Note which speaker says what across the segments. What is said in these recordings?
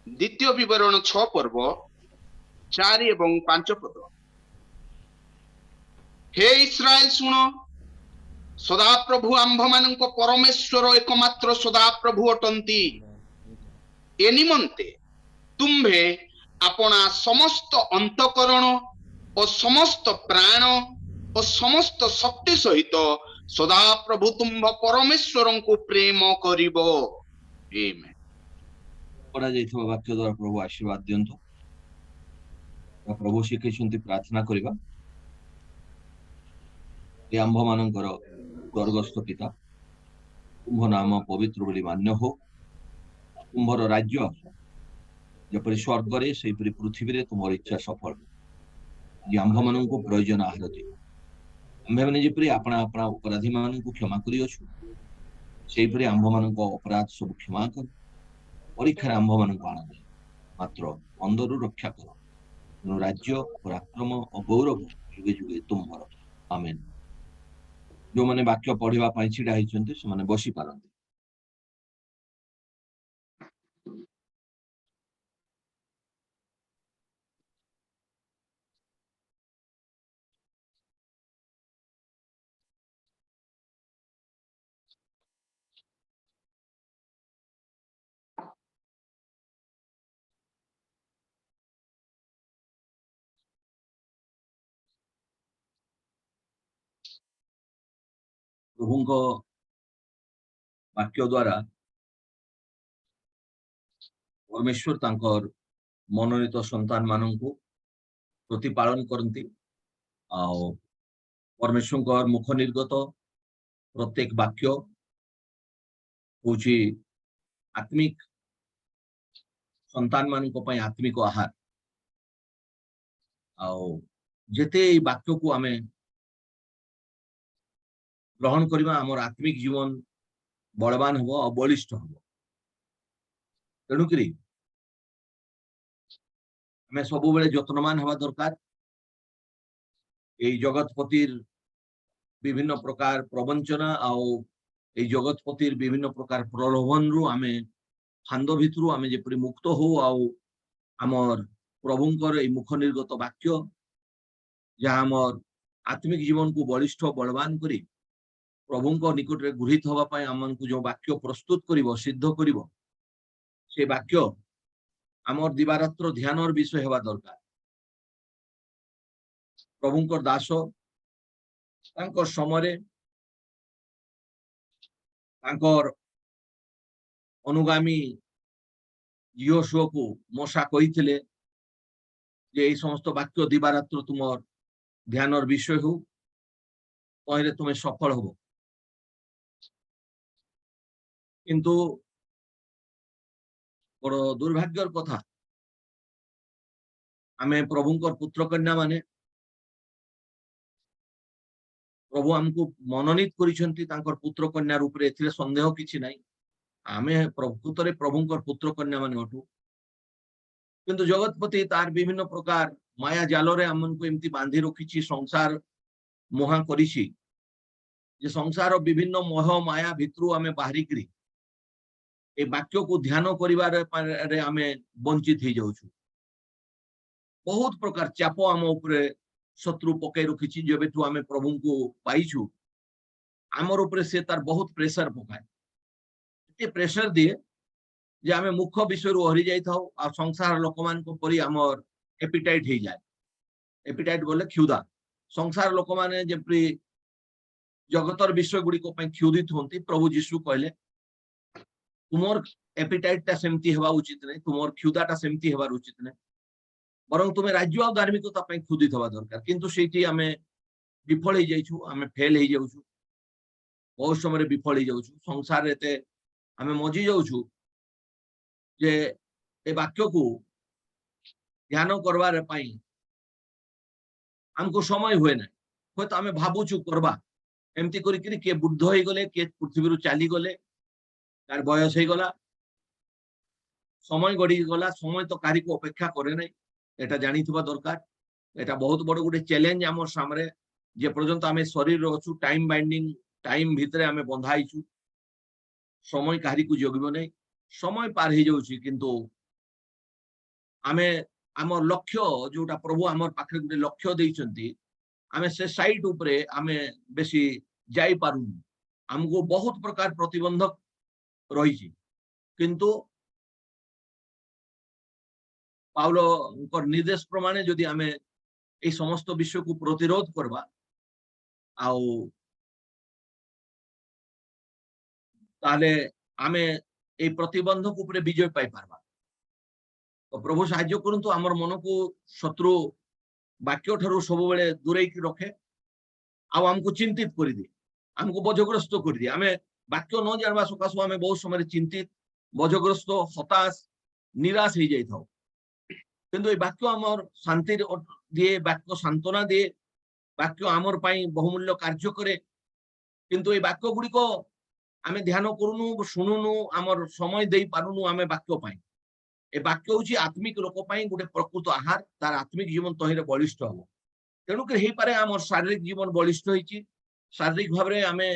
Speaker 1: द्वितीय विवरण 6 पर्व 4 एवं 5 पद। हे इस्राएल शुण, सदाप्रभु आम्भमानंक परमेश्वर एकमात्र सदाप्रभु अटंती। ए निमंते तुम्भे अपना समस्त अंतकरण और समस्त प्राण और समस्त शक्ति सहित सदाप्रभु तुम्भ परमेश्वर को प्रेम करिबो। आमेन।
Speaker 2: पढ़ा जाइथिबा वाक्य द्वारा प्रभु आशीर्वाद दियंतु। प्रभु शिखैछन्ति प्रार्थना करिबा। हे आम्भ मानकर स्वर्गस्थ पिता, तुम्भ नाम पवित्र बोली मान्य हो। तुम्भर राज्य जपरि स्वर्ग से पृथ्वी रे तुमर इच्छा सफल जे आम्भ मान को प्रयोजन आहार दियो। आम्भे माने जेपरि आपणा आपणा अपराधी मान को क्षमा करि अछु, सेहिपरि आम्भ मान को अपराध सब क्षमा कर परीक्षा आम्भ मान को आनंद मात्र अंदर रक्षा कर। राज्य पराक्रम और गौरव जुगे जुगे तुम्हार। आमेन। जो माने वाक्य पढ़िबा पई छिडा हिचंती से माने बसी पारंती। प्रभुଙ୍କ वाक्य द्वारा परमेश्वर तांकर मनोनीत संतान माननकु प्रतिपालन करती। परमेश्वर मुख निर्गत प्रत्येक वाक्य होची आत्मिक संतान मानक पई आत्मिक आहार। जेते वाक्य को आमे ग्रहण करबा हमर आत्मिक जीवन बलवान हबो और बलिष्ठ हबो। तेणुकरी आमे सब बेले यत्नवान हवा दरकार। जगतपतिर विभिन्न प्रकार प्रवंचना आउ जगतपतिर विभिन्न प्रकार प्रलोभन रु आमे फांद भितरु आमे जेपरि मुक्त हो। आमर प्रभुंकर ए मुख निर्गत वाक्य जहाँ आमर आत्मिक जीवन को बलिष्ठ बलवान करी प्रभुंक निकट रे गृहीत हवा पई हमनकु जो वाक्य प्रस्तुत करिवो सिद्ध करिवो से वाक्य आमर दिवारात्र ध्यानर विषय हवा दरकार। प्रभुंकर दास तांकर समरे तांकर अनुगामी यहोशुआ को मूसा कहिथिले जे ए समस्त वाक्य दिवारात्र तुमर ध्यानर विषय हो, तहिरे तुमे सफल हबो। किंतु बड़ दुर्भाग्यर कथा, आमे प्रभुंकर पुत्र कन्या माने प्रभु हमको मनोनीत करिसेंती तांकर पुत्र कन्या रूप रे। एथिरे संदेह किछि नाही। आमे प्रभुतरे प्रभुंकर पुत्र कन्या माने अटु। किंतु जगतपति तार विभिन्न प्रकार माया जाल रे हमनको एमती बांधी रखिछि। संसार मोहा करिछि जे संसार विभिन्न मोह माया भितरु आमे बाहरी करी ए वाक्य को ध्यान करिवारे आमे वंचित हो जाउछु। बहुत प्रकार चाप आम उपरे शत्रु पकई रखिछि। जेबेठु आमे प्रभु को पाइछु आमर उपरे से तार बहुत प्रेशर पकाए। एते प्रेशर दिए जे आमे मुख्य विषय रु हरि जाई थाउ आ संसार लोक मान को परि आमर एपिटाइट हो जाए। एपिटाइट बोले क्षुधा। संसार लोक माने जेपरि जगतर विषय गुडी को पई क्षुधित होंती, प्रभु यीशु कहले तुमर एपिटाइट ता सेमती हेबा उचित नै, तुमर क्षुधाटा सेमती हेबार उचित नै, बरं तुमे राज्य और धार्मिकता पई क्षुधित हेबा दरकार। किंतु सेठी आमे विफल हो जाइछु, आमे फेल हो जाउछु, बहुत समय विफल हो जाउछु। संसार एते आमे मजी जाउछु जे ए वाक्य को ध्यान करबार पई हमको समय हुए ना। होय तो आमे भाबुछु करबा एमती करी करी के बुद्ध हो गले, के पृथ्वी रु चाली गले, तार बयस हो गला, समय गड़ी गला। समय तो कारी को अपेक्षा करे नै, एटा जानिथिबा दरकार। एटा बहुत बड़ गुटे चैलेंज हमर सामने। जे पर्यंत आमे शरीर रो अछु, टाइम बाइंडिंग टाइम भितरे आमे बंधाइछु, समय कारी को जगिबो नै। समय पार हो जाउछि किंतु आमे आमर लक्ष्य जोटा प्रभु आमर पाखे गोटे लक्ष्य देइछंती आमे से साइड उपरे आमे बेसी जाई पारुनु हमको बहुत प्रकार प्रतिबंधक रही किंतु पाउलो निर्देश प्रमाणे जदि आमे ए समस्त विषय को प्रतिरोध करबा आउ ताले आमे ए प्रतिबंधक उपरे विजय पाई पारबा तो प्रभु साहाय्य करंतु हमर मन को शत्रु वाक्य ठारू सब बेले दूरे की रखे आउ हमको चिंतित कर दे हमको बोझग्रस्त कर दे आमे वाक्य न जानवा सकाशु आमे बहुत समय चिंतित बोझग्रस्त हताश निराश हो जाई थाओ किंतु ए वाक्य हमर शांति दिए वाक्य सांत्वना दिए वाक्य आमर पाई बहुमूल्य कार्य करे किंतु ए वाक्य गुडी को आमे ध्यान करूनु शुणुनु आमर समय देई पारुनु आमे वाक्य पाई ए वाक्य होची आत्मिक लोक पाई गोटे प्रकृत आहार तार आत्मिक जीवन तहिरे बलिष्ठ हो तेणु कर हेई पारे आमर शारीरिक जीवन बलिष्ठ होईची शारीरिक भाव रे आमे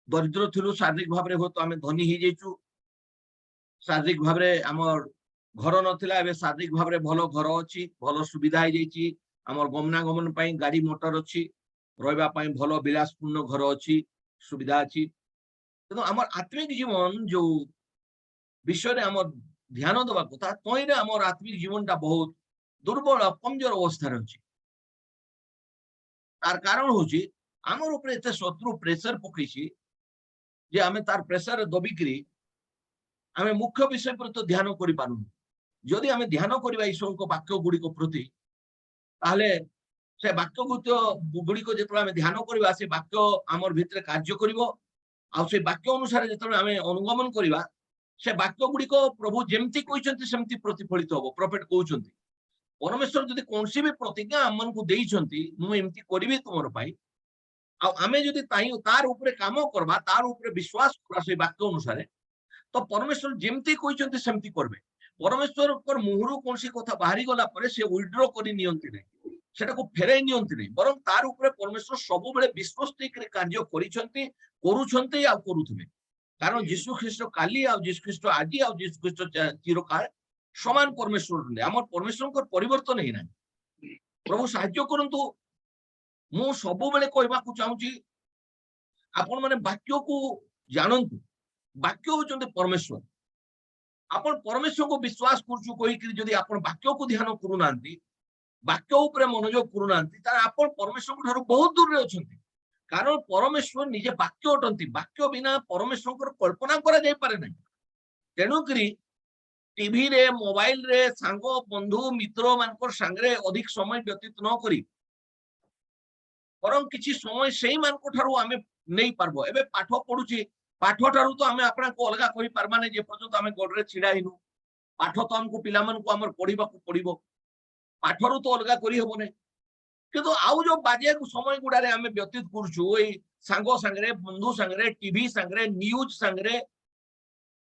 Speaker 2: दरिद्र थिलु शारीरिक भाव रे हो तो आमे धनी ही जेचु शारीरिक भाव रे आमर घर नथिला एबे शारीरिक भाव रे भलो घर अछि भलो सुविधा हो जेची आमर गमनागमन पाई गाड़ी मोटर अछि रहबा पाई भलो विलासपूर्ण घर अछि सुविधा अछि किंतु आमर आत्मिक जीवन जो विषय रे आमर ध्यान दबा कथा तइरे आमर आत्मिक जीवन ता बहुत दुर्बल कमजोर अवस्था रही तार कारण होची आमर ऊपर एते शत्रु प्रेशर पकईची जे आमे तार प्रेशर दबिकरी आमे मुख्य विषय पर तो ध्यान करि पारुनु जदि आमे ध्यान करिबा ईश्वर को वाक्य गुडी को प्रति ताले से वाक्य गुडी को जेतला आमे ध्यान करिबा से वाक्य आमर भितरे कार्य करिवो आ से वाक्य अनुसार जेतला आमे अनुगमन करिबा से वाक्य गुडी को प्रभु जेमती कहिसंती सेमती प्रतिफलित होबो प्रॉफिट कहउचंती परमेश्वर जदि कोनसी भी प्रतिज्ञा हमन को देइचंती मु एमती करिबी तुमर पाई आ आमे जदि तार ऊपर काम करबा तार ऊपर विश्वास करबा से वाक्य अनुसार तो परमेश्वर जेमती कहिसंती सेमती करबे परमेश्वर ऊपर मुहरु कोनसी कथा बाहरी गला परे से विथड्रॉ करि नियंती नै सेटा को फेराई नियंती नै बरं तार ऊपर परमेश्वर सब बेले विश्वस्त करे कार्य करिसंती करूछंती आ करूथबे कारण यीशु ख्रीष्ट काली आ यीशु ख्रीष्ट आदि आ यीशु ख्रीष्ट चिरकाल समान परमेश्वर ने हमर परमेश्वर को परिवर्तन हे ना प्रभु साहाय्य करंतु मु सब बेले कहबा को चाहूची आपण माने वाक्य को जानंतु वाक्य होचंती परमेश्वर आपण परमेश्वर को विश्वास करछु कहि कि जदि आपण वाक्य को ध्यान करू नांती वाक्य ऊपर मनोयोग करू नांती तार आपण परमेश्वर को ठारो बहुत दूर रे अछंती कारण परमेश्वर निजे वाक्य अटंती वाक्य बिना परमेश्वर को कल्पना करा जाय पारे नै तेनु करी टीवी रे मोबाइल रे सांग बंधु मित्र मानकर संगरे अधिक समय व्यतीत न करी परम किछि समय सेही मानको ठारो आमे नै पारबो एबे पाठ पढुची पाठ ठारू तो आमे आपना को अलगा कहि पारबा नै जे पर्यंत आमे गोडरे छिडा हिनु पाठ तो हमको पिला मन को हमर पढिबा को पडिबो पाठरू तो अलगा करी हबो नै किंतु आउ जो बाजे समय गुडारे आमे व्यतीत करछु एई सांगो संगरे बंधु संगरे टीवी संगरे न्यूज संगरे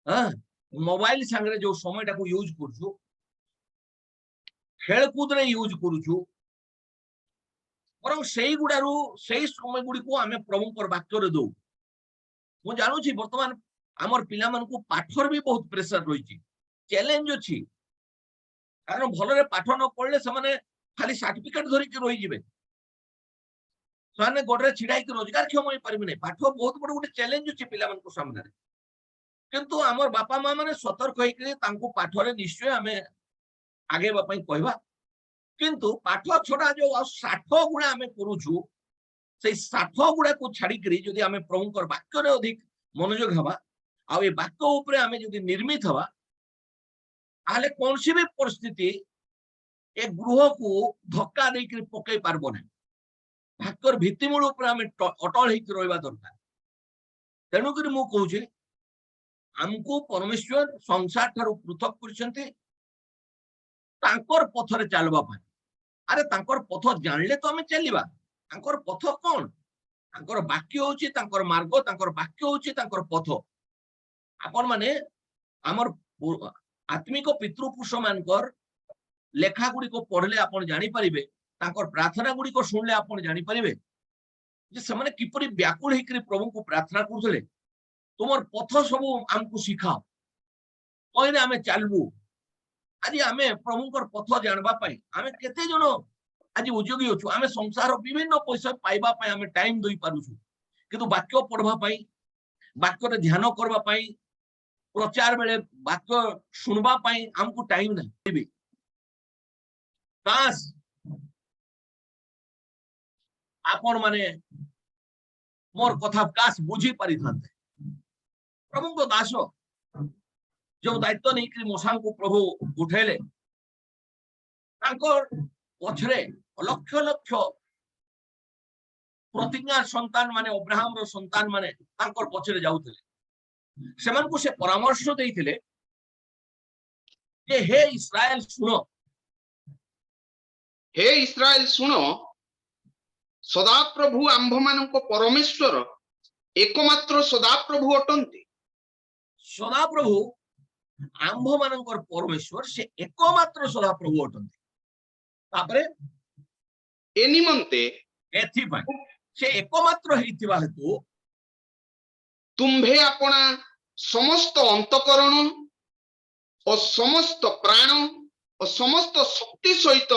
Speaker 2: हां मोबाइल संगरे जो समय को यूज करछु खेल कूद रे यूज करछु परम सेही गुडारू सेही समय गुडी को आमे प्रभु पर वाक्य रे दो मु जानु छी वर्तमान हमर पिला मन को पाठर भी बहुत प्रेशर रही छी चैलेंज अछि कारण भलरे पाठ न पढले से माने खाली सर्टिफिकेट धरि के रही जिवे साने गोडरे छिडाई के रोजगार क्षम होई परबे नै पाठ बहुत बड़ गुटे चैलेंज अछि पिला मन को सामने रे किंतु हमर बापा मां माने सतर्क होई के तांको पाठरे निश्चय हमें आगे बापई कहबा किंतु पाठ छोड़ा जो 60 गुणा हमें करूछु से 60 गुणा को छाड़ी करी जदि हमें प्रभु कर वाक्य रे अधिक मनोयोग हवा आ ए वाक्य ऊपर हमें जदि निर्मित हवा आले कोनसी भी परिस्थिति ए गृह को धक्का दे के पकई पारबो नै वाक्यर भित्तिमूल ऊपर हमें अटल हेक रहबा दरकार तेनु करी मु कहूची हमको परमेश्वर संसार ठारू पृथक करछन्ते तांकर पथरे चलबा पाई अरे तांकर पथ जानले तो हमें चलिबा तांकर पथ कोन तांकर वाक्य होची तांकर मार्ग तांकर वाक्य होची तांकर पथ आपण माने हमर आत्मिक पितृपुरुष मानकर लेखा गुडी को पढले आपण जानि परिबे तांकर प्रार्थना गुडी को सुनले आपण जानि परिबे जे समने किपरि व्याकुल हेकरी प्रभु को प्रार्थना करथले तुमर पथ सब हमको सिखाओ ओइने हमें चलबू आज आम प्रभुंकर पथ जानवा आम केते जन आज उद्योगी अच्छु आम संसार विभिन्न पैसा पाइबा आम टाइम दे पारुछु किंतु वाक्य पढ़वा वाक्य ध्यान करबा प्रचार बेले वाक्य सुनबा हमको टाइम नहीं काश आपण माने मोर कथा काश बुझी पारि थांते प्रभु को दास जो दायित्व नहीं कि मशा को प्रभु उठेले पछरे लक्ष लक्ष प्रतिज्ञा संतान माने अब्राहम रो संतान माने पछरे जाउथिले सेमान को से परामर्श देइथिले जे हे इस्राएल सुनो
Speaker 1: हे इस्राएल शुण सदाप्रभु आंभ मानक परमेश्वर एकमात्र सदाप्रभु अटंती
Speaker 2: सदाप्रभु आंभ मानकर परमेश्वर से एकमात्र सदाप्रभु अटंती तापरे
Speaker 1: ए निमंते
Speaker 2: एथिपाई से एकमात्र हेतिबा हेतु
Speaker 1: तुम्भे अपना समस्त अंतकरण और समस्त प्राण और समस्त शक्ति सहित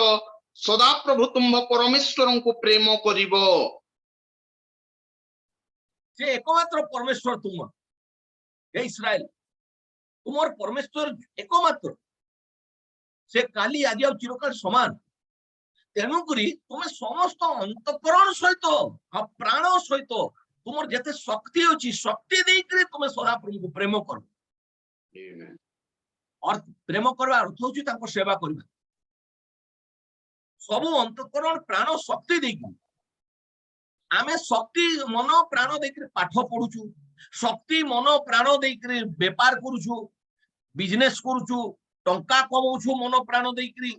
Speaker 1: सदाप्रभु तुम्भ परमेश्वर को प्रेम करिवो
Speaker 2: से एकमात्र परमेश्वर तुम हे इस्राएल तुमर परमेश्वर एकमात्र से काली आज और चिरकाल समान तेणुकरी तुम्हें समस्त अंतकरण सहित आ प्राण सहित तुमर जते शक्ति अछि शक्ति देकरी तुम्हें सदाप्रभु को प्रेम करो और प्रेम करबा अर्थ होछि ताको सेवा करबा सब अंतकरण प्राण शक्ति देकरी आमे शक्ति मन प्राण देकरी पाठ पढुछु शक्ति मन प्राण देकरी व्यापार करूछु बिजनेस करूछु टंका कमाउछु मन प्राण देकरी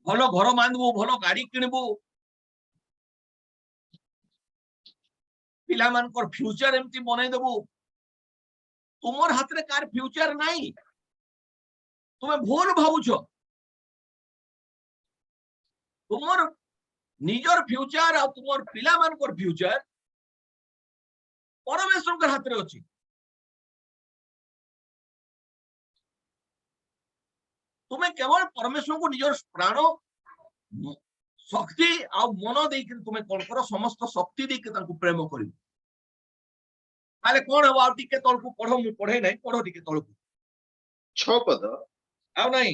Speaker 2: भलो घर बांधबो भलो गाड़ी किनबो पिला मानकर फ्यूचर एमती बनै देबो तुमर हाथ रे कार फ्यूचर नाही तुम्हें भूल भावुछ तुमर निजर फ्यूचर आ तुमर पिला मानकर फ्यूचर परमेश्वर के हाथ रे अछि तुम्हें केवल परमेश्वर को निजर प्राण शक्ति आ मन देकर तुम्हें कौन कर समस्त शक्ति देकर तांको प्रेम करिवो ताले कोन हवा टिके तळकु पढो मु पढे नै पढो टिके तळकु
Speaker 1: 6 पद
Speaker 2: आ नै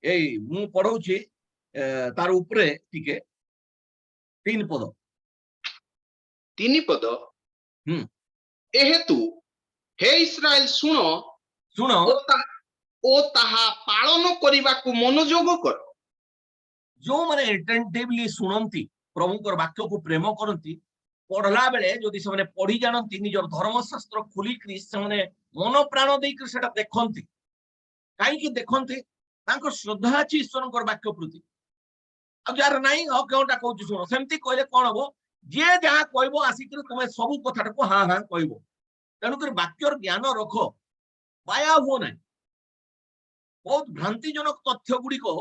Speaker 2: एई मु पढौछि तार ऊपरे टिके 3 पद
Speaker 1: 3 पद एहेतु हे इस्राएल सुनो
Speaker 2: सुनो
Speaker 1: ओ ताहा पालन करिबाकु मनोयोग कर
Speaker 2: जो माने अटेंटिवली सुनंती प्रभुकर वाक्य को प्रेम करंती पढ़ला बेले जदि से माने पढ़ी जानंती निजर धर्मशास्त्र खुली करी से माने मन प्राण देई कर सेटा देखंती काई कि देखंती तांको श्रद्धा अछि ईश्वरकर वाक्य प्रति अब जार नाही हो केउटा कहू सुनो सेमती कहले कोन हबो जे जहा कहबो आसी कर तुमे सब कथाटा को हां हां कहबो तेनु कर वाक्यर ज्ञान रखो पाया हो नै बहुत भ्रांतिजनक तथ्य गुडी को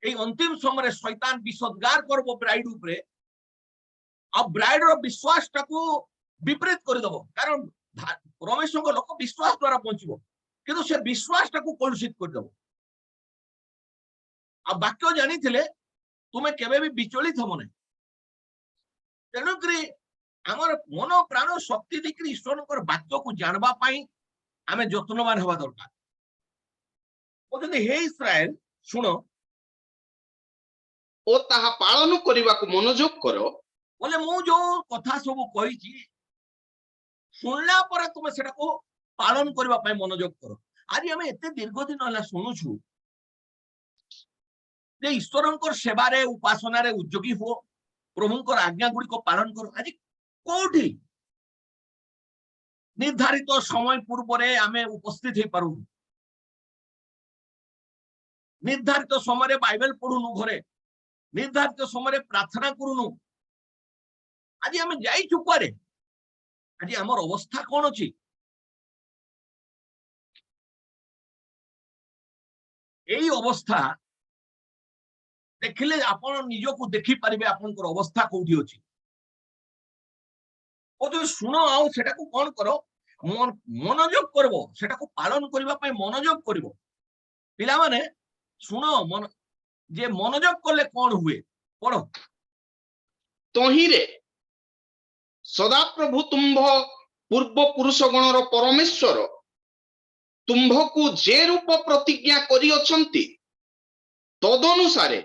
Speaker 2: এই अंतिम समय शैतान विसद्गार करबो ब्राइड ऊपरे आ ब्राइड रो विश्वास टाको विपरीत कर दबो कारण परमेश्वर को लोक विश्वास द्वारा पहुंचबो किंतु से विश्वास टाको कलुषित कर दबो आ वाक्य जानि थिले तुमे केबे भी विचलित हो नै तेनु करी हमर मन प्राण शक्ति दिकरी ईश्वरकर वाक्य को जानबा पई हमें यत्नवान हवा दरकार ओजने हे इस्राएल सुनो
Speaker 1: ओ ताहा पालन करिबाकु मनोयोग करो
Speaker 2: बोले मु जो कथा सब कहिछि सुनला पर तुम सेटा को पालन करबा पई मनोयोग करो आज हम एते दीर्घ दिन होला सुनुछु जे ईश्वरंकर सेवा रे उपासना रे उद्योगी हो प्रभुंकर आज्ञा गुडी को पालन करो आज कोठी निर्धारित समय पूर्व रे हमें उपस्थित हे पारु निर्धारित समय रे बाइबल पढुनु घरे निर्धारित समय प्रार्थना करूनु आज आम जाइछु कुआरे आज आमर अवस्था कौन अछि एई अवस्था देखिले आपण निजको देखि परिबे आपनकर अवस्था कोठी अछि ओ जो सुनो आउ सेटा को कोन करो মনোযোগ করব, সেটাকে পালন করিবা পাই মনোযোগ করব। পিলা মানে শুণ, যে মনোযোগ করলে কোন হুয়ে পড়ো।
Speaker 1: ତହିଁରେ ସଦାପ୍ରଭୁ ତୁମ୍ଭ ପୂର୍ବ ପୁରୁଷ ଗଣର ପରମେଶ୍ୱର ତୁମ୍ଭକୁ ଯେ ରୂପ ପ୍ରତିଜ୍ଞା କରିଅଛନ୍ତି ତଦନୁସାରେ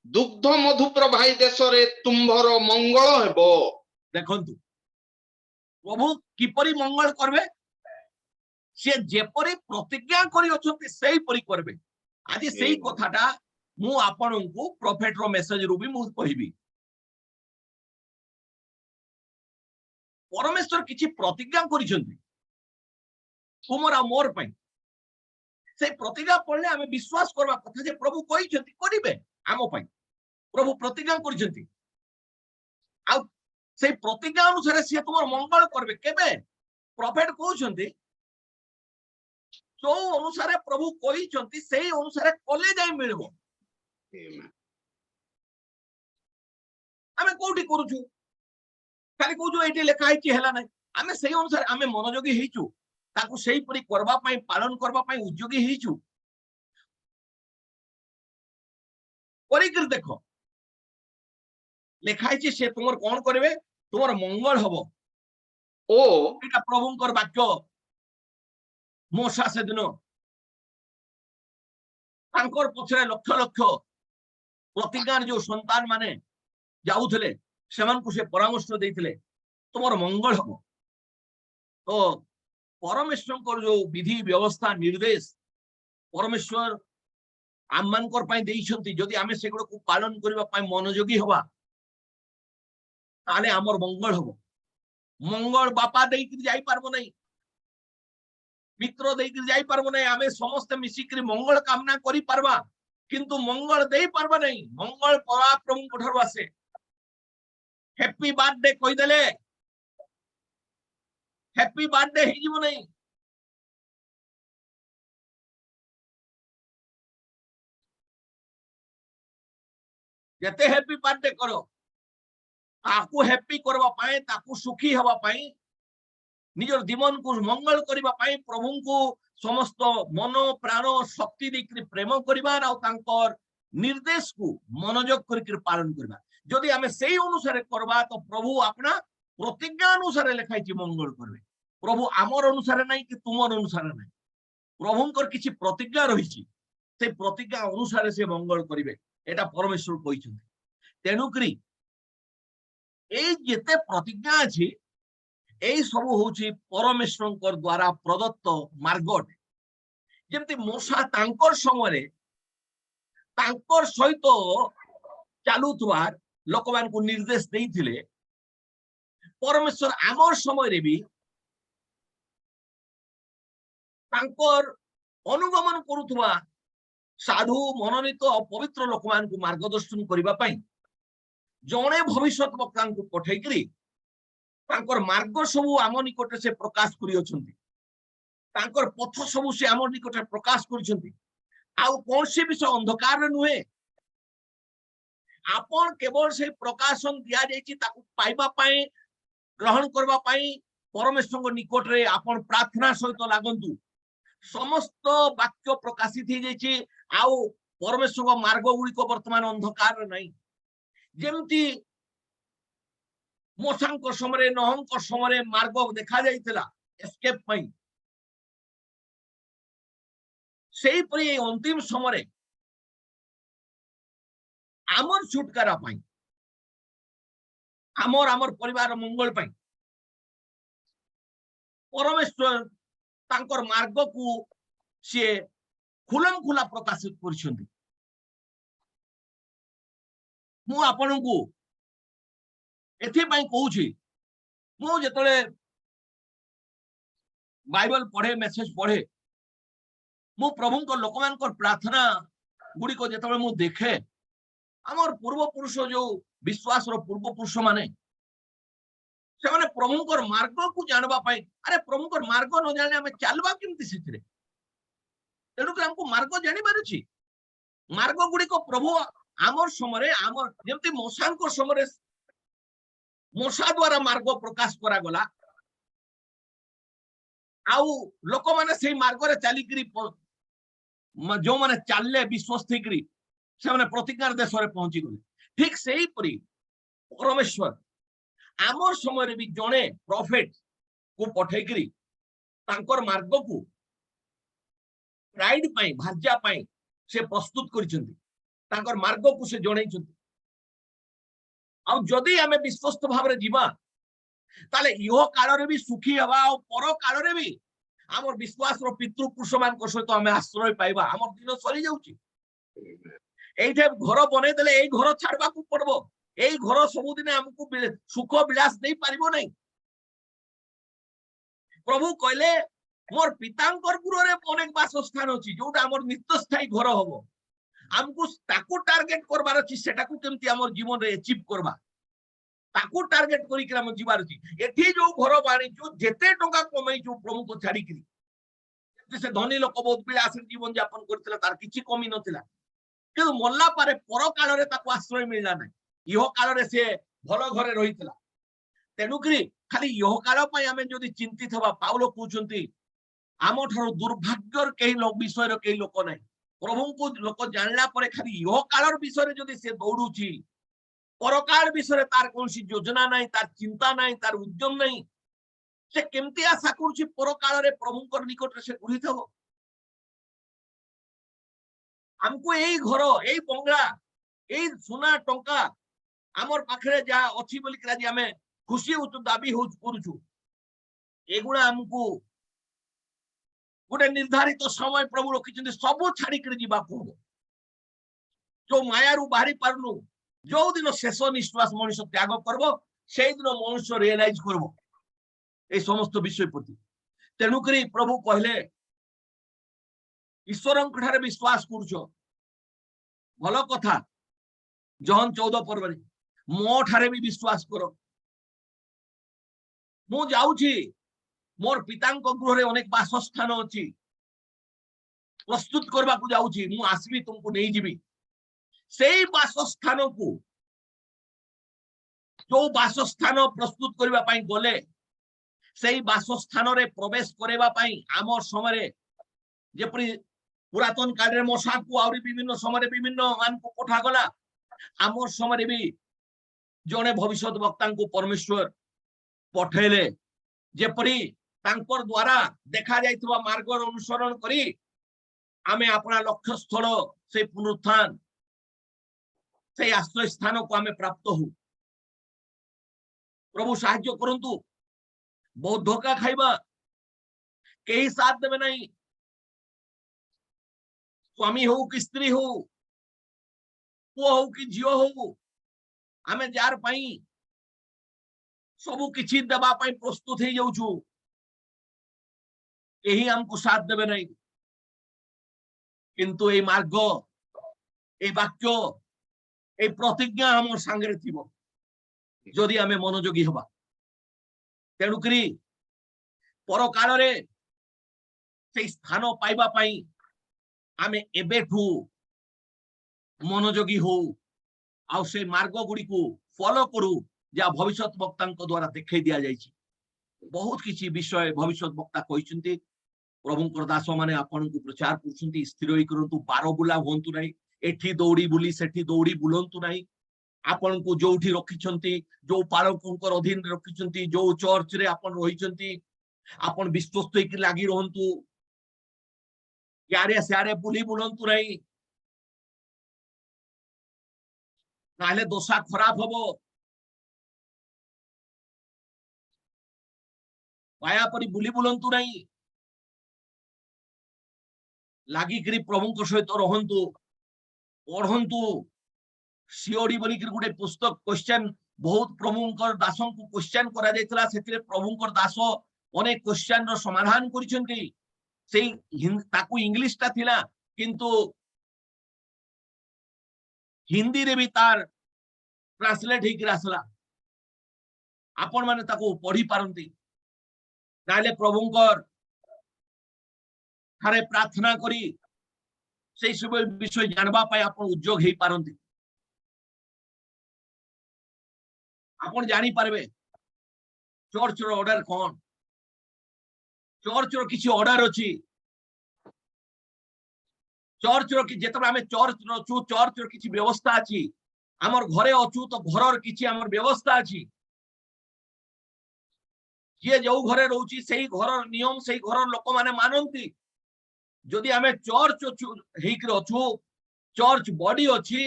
Speaker 1: ଦୁଗ୍ଧ ମଧୁ ପ୍ରବାହୀ ଦେଶରେ ତୁମ୍ଭର ମଙ୍ଗଳ ହେବ।
Speaker 2: ଦେଖନ୍ତୁ ପ୍ରଭୁ କିପରି ମଙ୍ଗଳ କରିବେ, ସେ ଯେପରି ପ୍ରତିଜ୍ଞା କରିଅଛନ୍ତି ସେଇପରି କରିବେ। ଆଜି ସେଇ କଥାଟା ମୁଁ ଆପଣଙ୍କୁ ପ୍ରଫେଟର ମେସେଜରୁ ବି ମୁଁ କହିବି। ପରମେଶ୍ୱର କିଛି ପ୍ରତିଜ୍ଞା କରିଛନ୍ତି ତୁମର ଆଉ ମୋର ପାଇଁ। ସେଇ ପ୍ରତିଜ୍ଞା ପଢିଲେ ଆମେ ବିଶ୍ୱାସ କରିବା କଥା ଯେ ପ୍ରଭୁ କହିଛନ୍ତି କରିବେ ଆମ ପାଇଁ। ପ୍ରଭୁ ପ୍ରତିଜ୍ଞା କରିଛନ୍ତି, ଆଉ ସେଇ ପ୍ରତିଜ୍ଞା ଅନୁସାରେ ସିଏ ତୁମର ମଙ୍ଗଳ କରିବେ। କେବେ? ପ୍ରଫେଟ କହୁଛନ୍ତି ଯୋଉ ଅନୁସାରେ ପ୍ରଭୁ କହିଛନ୍ତି ସେଇ ଅନୁସାରେ କଲେ ଯାଇ ମିଳିବ। ଆମେ କୋଉଠି କରୁଛୁ, ଖାଲି କହୁଛୁ ଏଇଠି ଲେଖା ହେଇଛି ହେଲା ନାହିଁ। ଆମେ ସେଇ ଅନୁସାରେ ଆମେ ମନୋଯୋଗୀ ହେଇଛୁ, ତାକୁ ସେଇପରି କରିବା ପାଇଁ ପାଳନ କରିବା ପାଇଁ ଉଦ୍ୟୋଗୀ ହେଇଛୁ। କରିକିରି ଦେଖ, ଲେଖା ହେଇଛି ସେ ତୁମର କଣ କରିବେ, ତୁମର ମଙ୍ଗଳ ହବ।
Speaker 1: ଓ
Speaker 2: ଏଇଟା ପ୍ରଭୁଙ୍କର ବାକ୍ୟ। ମୋଶା ସେଦିନ ତାଙ୍କର ପଛରେ ଲକ୍ଷ ଲକ୍ଷ ପ୍ରତିଜ୍ଞାର ଯୋଉ ସନ୍ତାନ ମାନେ ଯାଉଥିଲେ ସେମାନଙ୍କୁ ସେ ପରାମର୍ଶ ଦେଇଥିଲେ ତୁମର ମଙ୍ଗଳ ହବ। ତ ପରମେଶ୍ୱରଙ୍କର ଯୋଉ ବିଧି ବ୍ୟବସ୍ଥା ନିର୍ଦ୍ଦେଶ ପରମେଶ୍ୱର ଆମମାନଙ୍କର ପାଇଁ ଦେଇଛନ୍ତି, ଯଦି ଆମେ ସେଗୁଡାକୁ ପାଳନ କରିବା ପାଇଁ ମନୋଯୋଗୀ ହବା ତାହେଲେ ଆମର ମଙ୍ଗଳ ହବ। ମଙ୍ଗଳ ବାପା ଦେଇକିରି ଯାଇପାରିବ ନାହିଁ, ମିତ୍ର ଦେଇକିରି ଯାଇପାରିବ ନାହିଁ। ଆମେ ସମସ୍ତେ ମିଶିକିରି ମଙ୍ଗଳ କାମନା କରିପାରବା, କିନ୍ତୁ ମଙ୍ଗଳ ଦେଇପାରିବା ନାହିଁ। ମଙ୍ଗଳ ପରାପ୍ରଭୁଙ୍କ ଠାରୁ ଆସେ। ହ୍ୟାପି ବାର୍ଥଡେ କହିଦେଲେ ହ୍ୟାପି ବାର୍ଥଡେ ହେଇଯିବ ନାହିଁ। ଯେତେ ହ୍ୟାପି ବାର୍ଥଡେ କର, ତାକୁ ହ୍ୟାପି କରିବା ପାଇଁ, ତାକୁ ସୁଖୀ ହେବା ପାଇଁ, ନିଜର ଜୀବନକୁ ମଙ୍ଗଳ କରିବା ପାଇଁ ପ୍ରଭୁଙ୍କୁ ସମସ୍ତ ମନ ପ୍ରାଣ ଶକ୍ତି ଦେଇକି ପ୍ରେମ କରିବା ଆଉ ତାଙ୍କର ନିର୍ଦ୍ଦେଶକୁ ମନୋଯୋଗ କରିକି ପାଳନ କରିବା। ଯଦି ଆମେ ସେଇ ଅନୁସାରେ କରିବା ତ ପ୍ରଭୁ ଆପଣା ପ୍ରତିଜ୍ଞା ଅନୁସାରେ ଲେଖାଇଛି ମଙ୍ଗଳ କରିବେ। ପ୍ରଭୁ ଆମର ଅନୁସାରେ ନାହିଁ କି ତୁମର ଅନୁସାରେ ନାହିଁ, ପ୍ରଭୁଙ୍କର କିଛି ପ୍ରତିଜ୍ଞା ରହିଛି, ସେଇ ପ୍ରତିଜ୍ଞା ଅନୁସାରେ ସେ ମଙ୍ଗଳ କରିବେ। এটা পরমেশ্বর କହିଛନ୍ତି। ତେଣୁକରି ଏଇ ଯେତେ ପ୍ରତିଜ୍ଞା ଅଛି এই ସବୁ ହଉଛି ପରମେଶ୍ୱରଙ୍କ ଦ୍ୱାରା ପ୍ରଦତ୍ତ ମାର୍ଗ। ଯେମିତି ମୂଷା ତାଙ୍କର ସମୟରେ ତାଙ୍କର ସହିତ ଚାଲୁଥିବା ଲୋକମାନଙ୍କୁ ନିର୍ଦ୍ଦେଶ ଦେଇଥିଲେ, ପରମେଶ୍ୱର ଆମର ସମୟରେ ବି ତାଙ୍କର ଅନୁଗମନ କରୁଥିବା ସାଧୁ ମନୋନୀତ ପବିତ୍ର ଲୋକମାନଙ୍କୁ ମାର୍ଗଦର୍ଶନ କରିବା ପାଇଁ ଜଣେ ଭବିଷ୍ୟତ ବକ୍ତାଙ୍କୁ ପଠେଇକିରି ତାଙ୍କର ମାର୍ଗ ସବୁ ଆମ ନିକଟରେ ସେ ପ୍ରକାଶ କରିଅଛନ୍ତି, ତାଙ୍କର ପଥ ସବୁ ସେ ଆମ ନିକଟରେ ପ୍ରକାଶ କରିଛନ୍ତି। ଆଉ କୌଣସି ବିଷୟ ଅନ୍ଧକାରରେ ନୁହେଁ। ଆପଣ କେବଳ ସେଇ ପ୍ରକାଶନ ଦିଆଯାଇଛି ତାକୁ ପାଇବା ପାଇଁ, ଗ୍ରହଣ କରିବା ପାଇଁ ପରମେଶ୍ୱରଙ୍କ ନିକଟରେ ଆପଣ ପ୍ରାର୍ଥନା ସହିତ ଲାଗନ୍ତୁ। ସମସ୍ତ ବାକ୍ୟ ପ୍ରକାଶିତ ହେଇଯାଇଛି, ଆଉ ପରମେଶ୍ୱରଙ୍କ ମାର୍ଗ ଗୁଡିକ ବର୍ତ୍ତମାନ ଅନ୍ଧକାରରେ ନାହିଁ। ଯେମିତି ମୋଶାଙ୍କ ସମୟରେ, ନହଙ୍କ ସମୟରେ ମାର୍ଗ ଦେଖାଯାଇଥିଲା ଏସ୍କେପ ପାଇଁ, ସେଇପରି এই ଅନ୍ତିମ ସମୟରେ ଆମର ଛୁଟକାରା ପାଇଁ, ଆମର ପରିବାର ମଙ୍ଗଳ ପାଇଁ ପରମେଶ୍ୱର ତାଙ୍କର ମାର୍ଗକୁ ସିଏ ଖୁଲମ ଖୁଲା ପ୍ରକାଶିତ କରିଛନ୍ତି। ମୁଁ ଆପଣଙ୍କୁ ଏଥିପାଇଁ କହୁଛି, ମୁଁ ଯେତେବେଳେ ବାଇବଲ ପଢେ, ମେସେଜ ପଢେ, ମୁଁ ପ୍ରଭୁଙ୍କ ଲୋକମାନଙ୍କର ପ୍ରାର୍ଥନା ଗୁଡିକ ଯେତେବେଳେ ମୁଁ ଦେଖେ, ଆମର ପୂର୍ବପୁରୁଷ ଯୋଉ ବିଶ୍ୱାସର ପୂର୍ବପୁରୁଷ ମାନେ ସେମାନେ ପ୍ରଭୁଙ୍କର ମାର୍ଗକୁ ଜାଣିବା ପାଇଁ, ଆରେ ପ୍ରଭୁଙ୍କର ମାର୍ଗ ନ ଜାଣିଲେ ଆମେ ଚାଲବା କେମିତି ସେଥିରେ? ତେଣୁକରି ଆମକୁ ମାର୍ଗ ଜାଣିବାର ଅଛି। ମାର୍ଗ ଗୁଡିକ ପ୍ରଭୁ ଆମର ସମୟରେ, ଆମର ଯେମିତି ମୂଷାଙ୍କ ସମୟରେ ମୂଷା ଦ୍ୱାରା ମାର୍ଗ ପ୍ରକାଶ କରାଗଲା, आउ लोक माने से मार्ग रे चलिकरी जो माने चलले विश्वस्त होकरी से माने प्रतिज्ञार देश रे पहुंची गले ठीक सेही परी परमेश्वर आमर समय भी जड़े प्रॉफिट को पठेकरी तांकर मार्ग को प्राइड पाई भाज्या पाई से प्रस्तुत करिसेंती तांकर मार्ग को से जणैछंती आ जदि आमे विश्वस्त भाव रे जीवा ताले इहो काल रे भी सुखी हवा और पर काल रे भी हमर विश्वास रो पितृ पुरुष मान को सहित आमे आश्रय पाइबा हमर दिन सरी जाउची एइठे घर बनै देले एई घर छाड़बा को पड़बो एई घर सब दिन हमकु सुख विलास नहीं पारिबो नहीं प्रभु कहले मोर पितांकर गुरु रे अनेक वासस्थान अछि जोटा हमर नित्य स्थायी घर हबो हमकु ताकू टार्गेट करबार अछि सेटाकू केमति हमर जीवन रे अचीव करबा ताकू टार्गेट करी के हम जीवार अछि एठी जो घर बाणीचु जेते टका कमाइचु प्रभु को छाड़ी करी से धनी लोक बहुत विलास जीवन यापन करथिला तार किछि कमी नथिला किंतु मल्ला पारे पर काल रे ताकू आश्रय मिलला नै इहो काल रे से भलो घरे रहितला तेनुकरी खाली इहो काल पय हमें जदि चिंतित हवा पाउलो कहउचंती आम ठारो दुर्भाग्यर केही लोक विषय केही लोक नै प्रभु को लोक जानला परे खाली इहो कालर विषय जदि से दौड़ुची परकाल विषय तार कोनसी योजना नहीं तार चिंता नहीं तार उद्यम नहीं से केमती आशा करुची परकाल रे प्रभुकर निकट रे से गुहित हो हमको एई घर एई बंगला एई सोना टंका हमर पाखरे जा अछि बोली कि हमें खुशी होचु दाबी हो करूछु एगुडा हमको गोटे निर्धारित समय प्रभु रखिछन्ति सब छाड़ी कर जीवा पड़ो जो मायारू बाहरी पारनु जो दिन शेष निश्वास मनुष्य त्याग करबो से दिन मनुष्य रियलाइज करबो ए समस्त विषय प्रति तेणुकरी प्रभु कहले ईश्वरंक ठारे विश्वास करूछो भलो कथा जहन 14 पर्व मो ठारे भी विश्वास करो मु जाउछी मोर पितांक गृह रे अनेक वासस्थान अछि प्रस्तुत करबा को जाउछी मु आसबी तुमको नहीं जीवी सेई वासस्थान को जो वासस्थान प्रस्तुत करबा पई गले सेई वासस्थान रे प्रवेश करबा पई आमर समय रे जेपरि पुरातन काल रे मशा को आउरी विभिन्न समय रे विभिन्न मान को पठा गला आमर समय रे भी जने भविष्यत वक्ता को परमेश्वर पठेले जेपरि तांकर द्वारा देखा जाइतबा मार्ग अनुसरण करी आमे अपना लक्ष्य स्थल से पुनरुत्थान से आश्रय स्थान को आमे प्राप्त हो प्रभु साहाय्य करंतु बहुत धोखा खाइबा कई साथ देवे नहीं स्वामी हो कि स्त्री हो पुओ हो कि झियो हो आमे जार पाई सबु किछि देबा पाई प्रस्तुत हे जाउछु यही हमको साथ देवे नहीं किंतु ए मार्ग ए वाक्य ए प्रतिज्ञा हमर संगे थिबो जदि आमे मनोयोगी हबा तेणुकरी पर काल रे से स्थान पाइबा पाई आमे एबेठू मनोयोगी हो आ से मार्ग गुडी को फॉलो करू जा भविष्यत वक्ता द्वारा देखै दिया जायछि बहुत किछि विषय भविष्यत वक्ता कहिसंती प्रभुंकर दास माने आपन को प्रचार करछंती स्थिर होई करंतु बारो बुला होंतु नाही एठी दौड़ी बुली सेठी दौड़ी बुलंतु नाही आपन को जोठी रखिछंती जो पालकंकर अधीन रखिछंती जो चर्च रे आपन रहिछंती आपन विश्वस्त होई कि लागी रहंतु यारे सारे बुली बुलंतु नाही नाले दोषा खराब हबो माया परी बुली बुलंतु नाही लागी करी प्रभु को सहित रहंतु पढ़ंतु सीओडी बोली कि गुटे पुस्तक क्वेश्चन बहुत प्रभुंकर दासों को क्वेश्चन करा जायतला सेतिरे प्रभुंकर दास अनेक क्वेश्चन रो समाधान करिसेंती सेई ताकू इंग्लिश ता थिला किंतु हिंदी रे भी तार ट्रांसलेट हे कि आसला आपण माने ताकू पढ़ी पारंती नाले प्रभुंकर थारे प्रार्थना करी से सब विषय जानबा पाई आपण उद्योग हे पारंती आपण जानी पारबे चर्च रो ऑर्डर कोन चर्च रो किछि ऑर्डर अछि चर्च रो कि जेतबे हमें चर्च रचु चर्च रो किछि व्यवस्था अछि हमर घरे अछु तो घरर किछि हमर व्यवस्था अछि जे जो घरे रहउछि सेही घरर नियम सेही घरर लोक माने मानंती जदि हमें चर्च हेइक अछु चर्च बॉडी अछि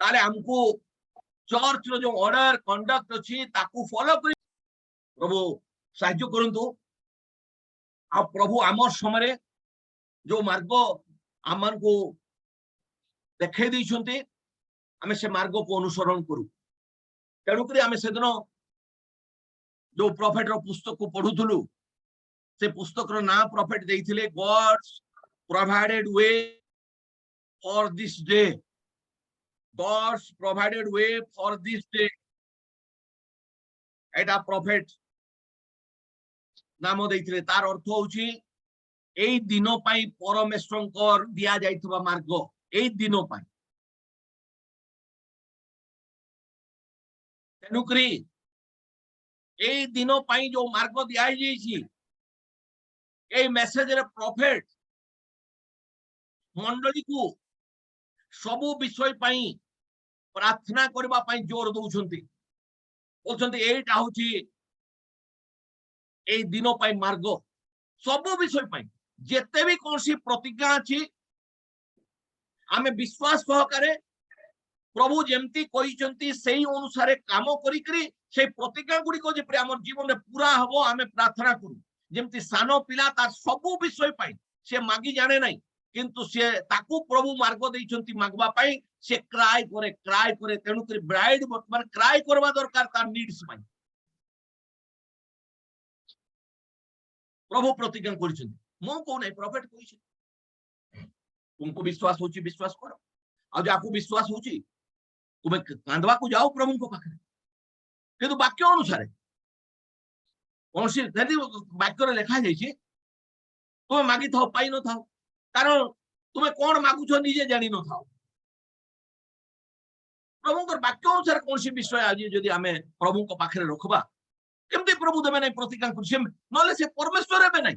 Speaker 2: ताले हमको चर्च रो जो ऑर्डर कंडक्ट अछि ताकू फॉलो करी प्रभु साहाय्य करंतु आ प्रभु आमर समय जो मार्ग आमन को देखे दैछन्ते आमे से मार्ग को अनुसरण करू तेणु करी आमे सेदिन जो प्रॉफिट रो पुस्तक को पढुथुलु से पुस्तक रो नाम प्रॉफिट देइथिले God's provided way for this day God's provided way for this day एटा प्रॉफिट नाम देइथिले तार अर्थ होउची एई दिनो पाई परमेश्वरंकर दिया जाइतबा मार्ग एई दिनो पाई तेनुकरी एई दिनो पाई जो मार्ग दिया जाइछि एई मेसेज रे प्रॉफिट मंडली को सबु विषय पाई प्रार्थना करबा पाई जोर दउछन्ती बोलछन्ती एटा होची एई दिनो पाई मार्ग सबु विषय पाई जेते भी कोनसी प्रतिज्ञा अछि आमे विश्वास सहकारे प्रभु जेमती कहिसंती सेही अनुसारे काम करी करी से प्रतिज्ञा गुडी को जे प्रे हमर जीवन रे पूरा हबो आमे प्रार्थना करू जेमती सानो पिला तार सबु विषय पाई से मागी जाने नाही किंतु से ताकू प्रभु मार्ग दैछंती मागबा पाई से क्राई करे तेनु करी ब्राइड वर्तमान क्राई करबा दरकार तार नीड्स पाई प्रभु प्रतिज्ञा करिसंती मो को नाही प्रॉफिट कहिसं तुमको विश्वास होची विश्वास करो आ जाकू विश्वास होची तुम्हें कांदवा को जाओ प्रभु को पाखरे किंतु वाक्य अनुसार कौन सी यदि वाक्य लिखा जाइए तुम्हें मागी थाओ पाई न थाओ कारण तुम्हें कौन मागुछ निजे जानी न थाओ प्रभु वाक्य अनुसार कौन सी विषय आज यदि आम प्रभु को पाखरे रखबा केमती प्रभु देवे ना प्रतिज्ञा ना से परमेश्वर हेबे ना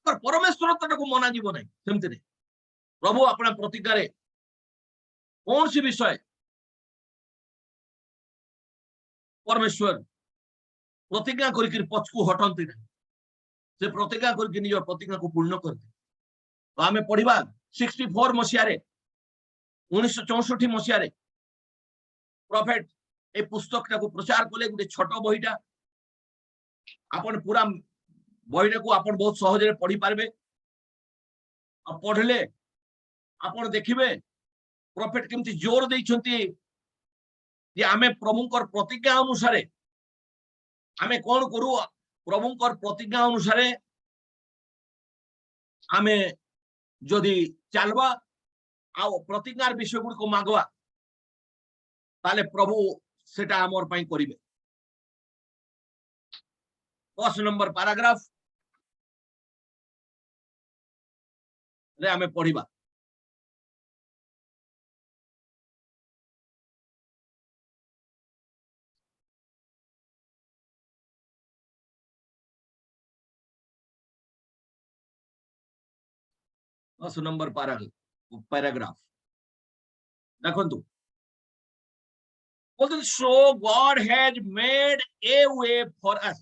Speaker 2: परमेश्वर तो मना जीव ना सेमती प्रभु अपना प्रतिज्ञा रे कौन सी विषय परमेश्वर प्रतिज्ञा करिक पछकू हटंती ना से प्रतिज्ञा करके निज प्रतिज्ञा को पूर्ण करते तो आम पढ़ा 64 मसीह 1964 मसीह प्रॉफिट ए पुस्तक को प्रचार कले गोटे छोट बहीटा आपन पूरा बहीटा को आपन बहुत सहज रे पढ़ी पारबे आ पढ़ले आपन देखिबे प्रॉफिट केमती जोर दैछंती जे आमे प्रभुकर प्रतिज्ञा अनुसार आमे कोन करू प्रभुकर प्रतिज्ञा अनुसार आमे जदि चलबा आ प्रतिज्ञार विषय गुडी को मागवा ताले प्रभु सेटा हमर पई करिवे 10 नंबर पैराग्राफ रे आमे पढिबा नंबर पैराग्राफ देखो so God has made a way for us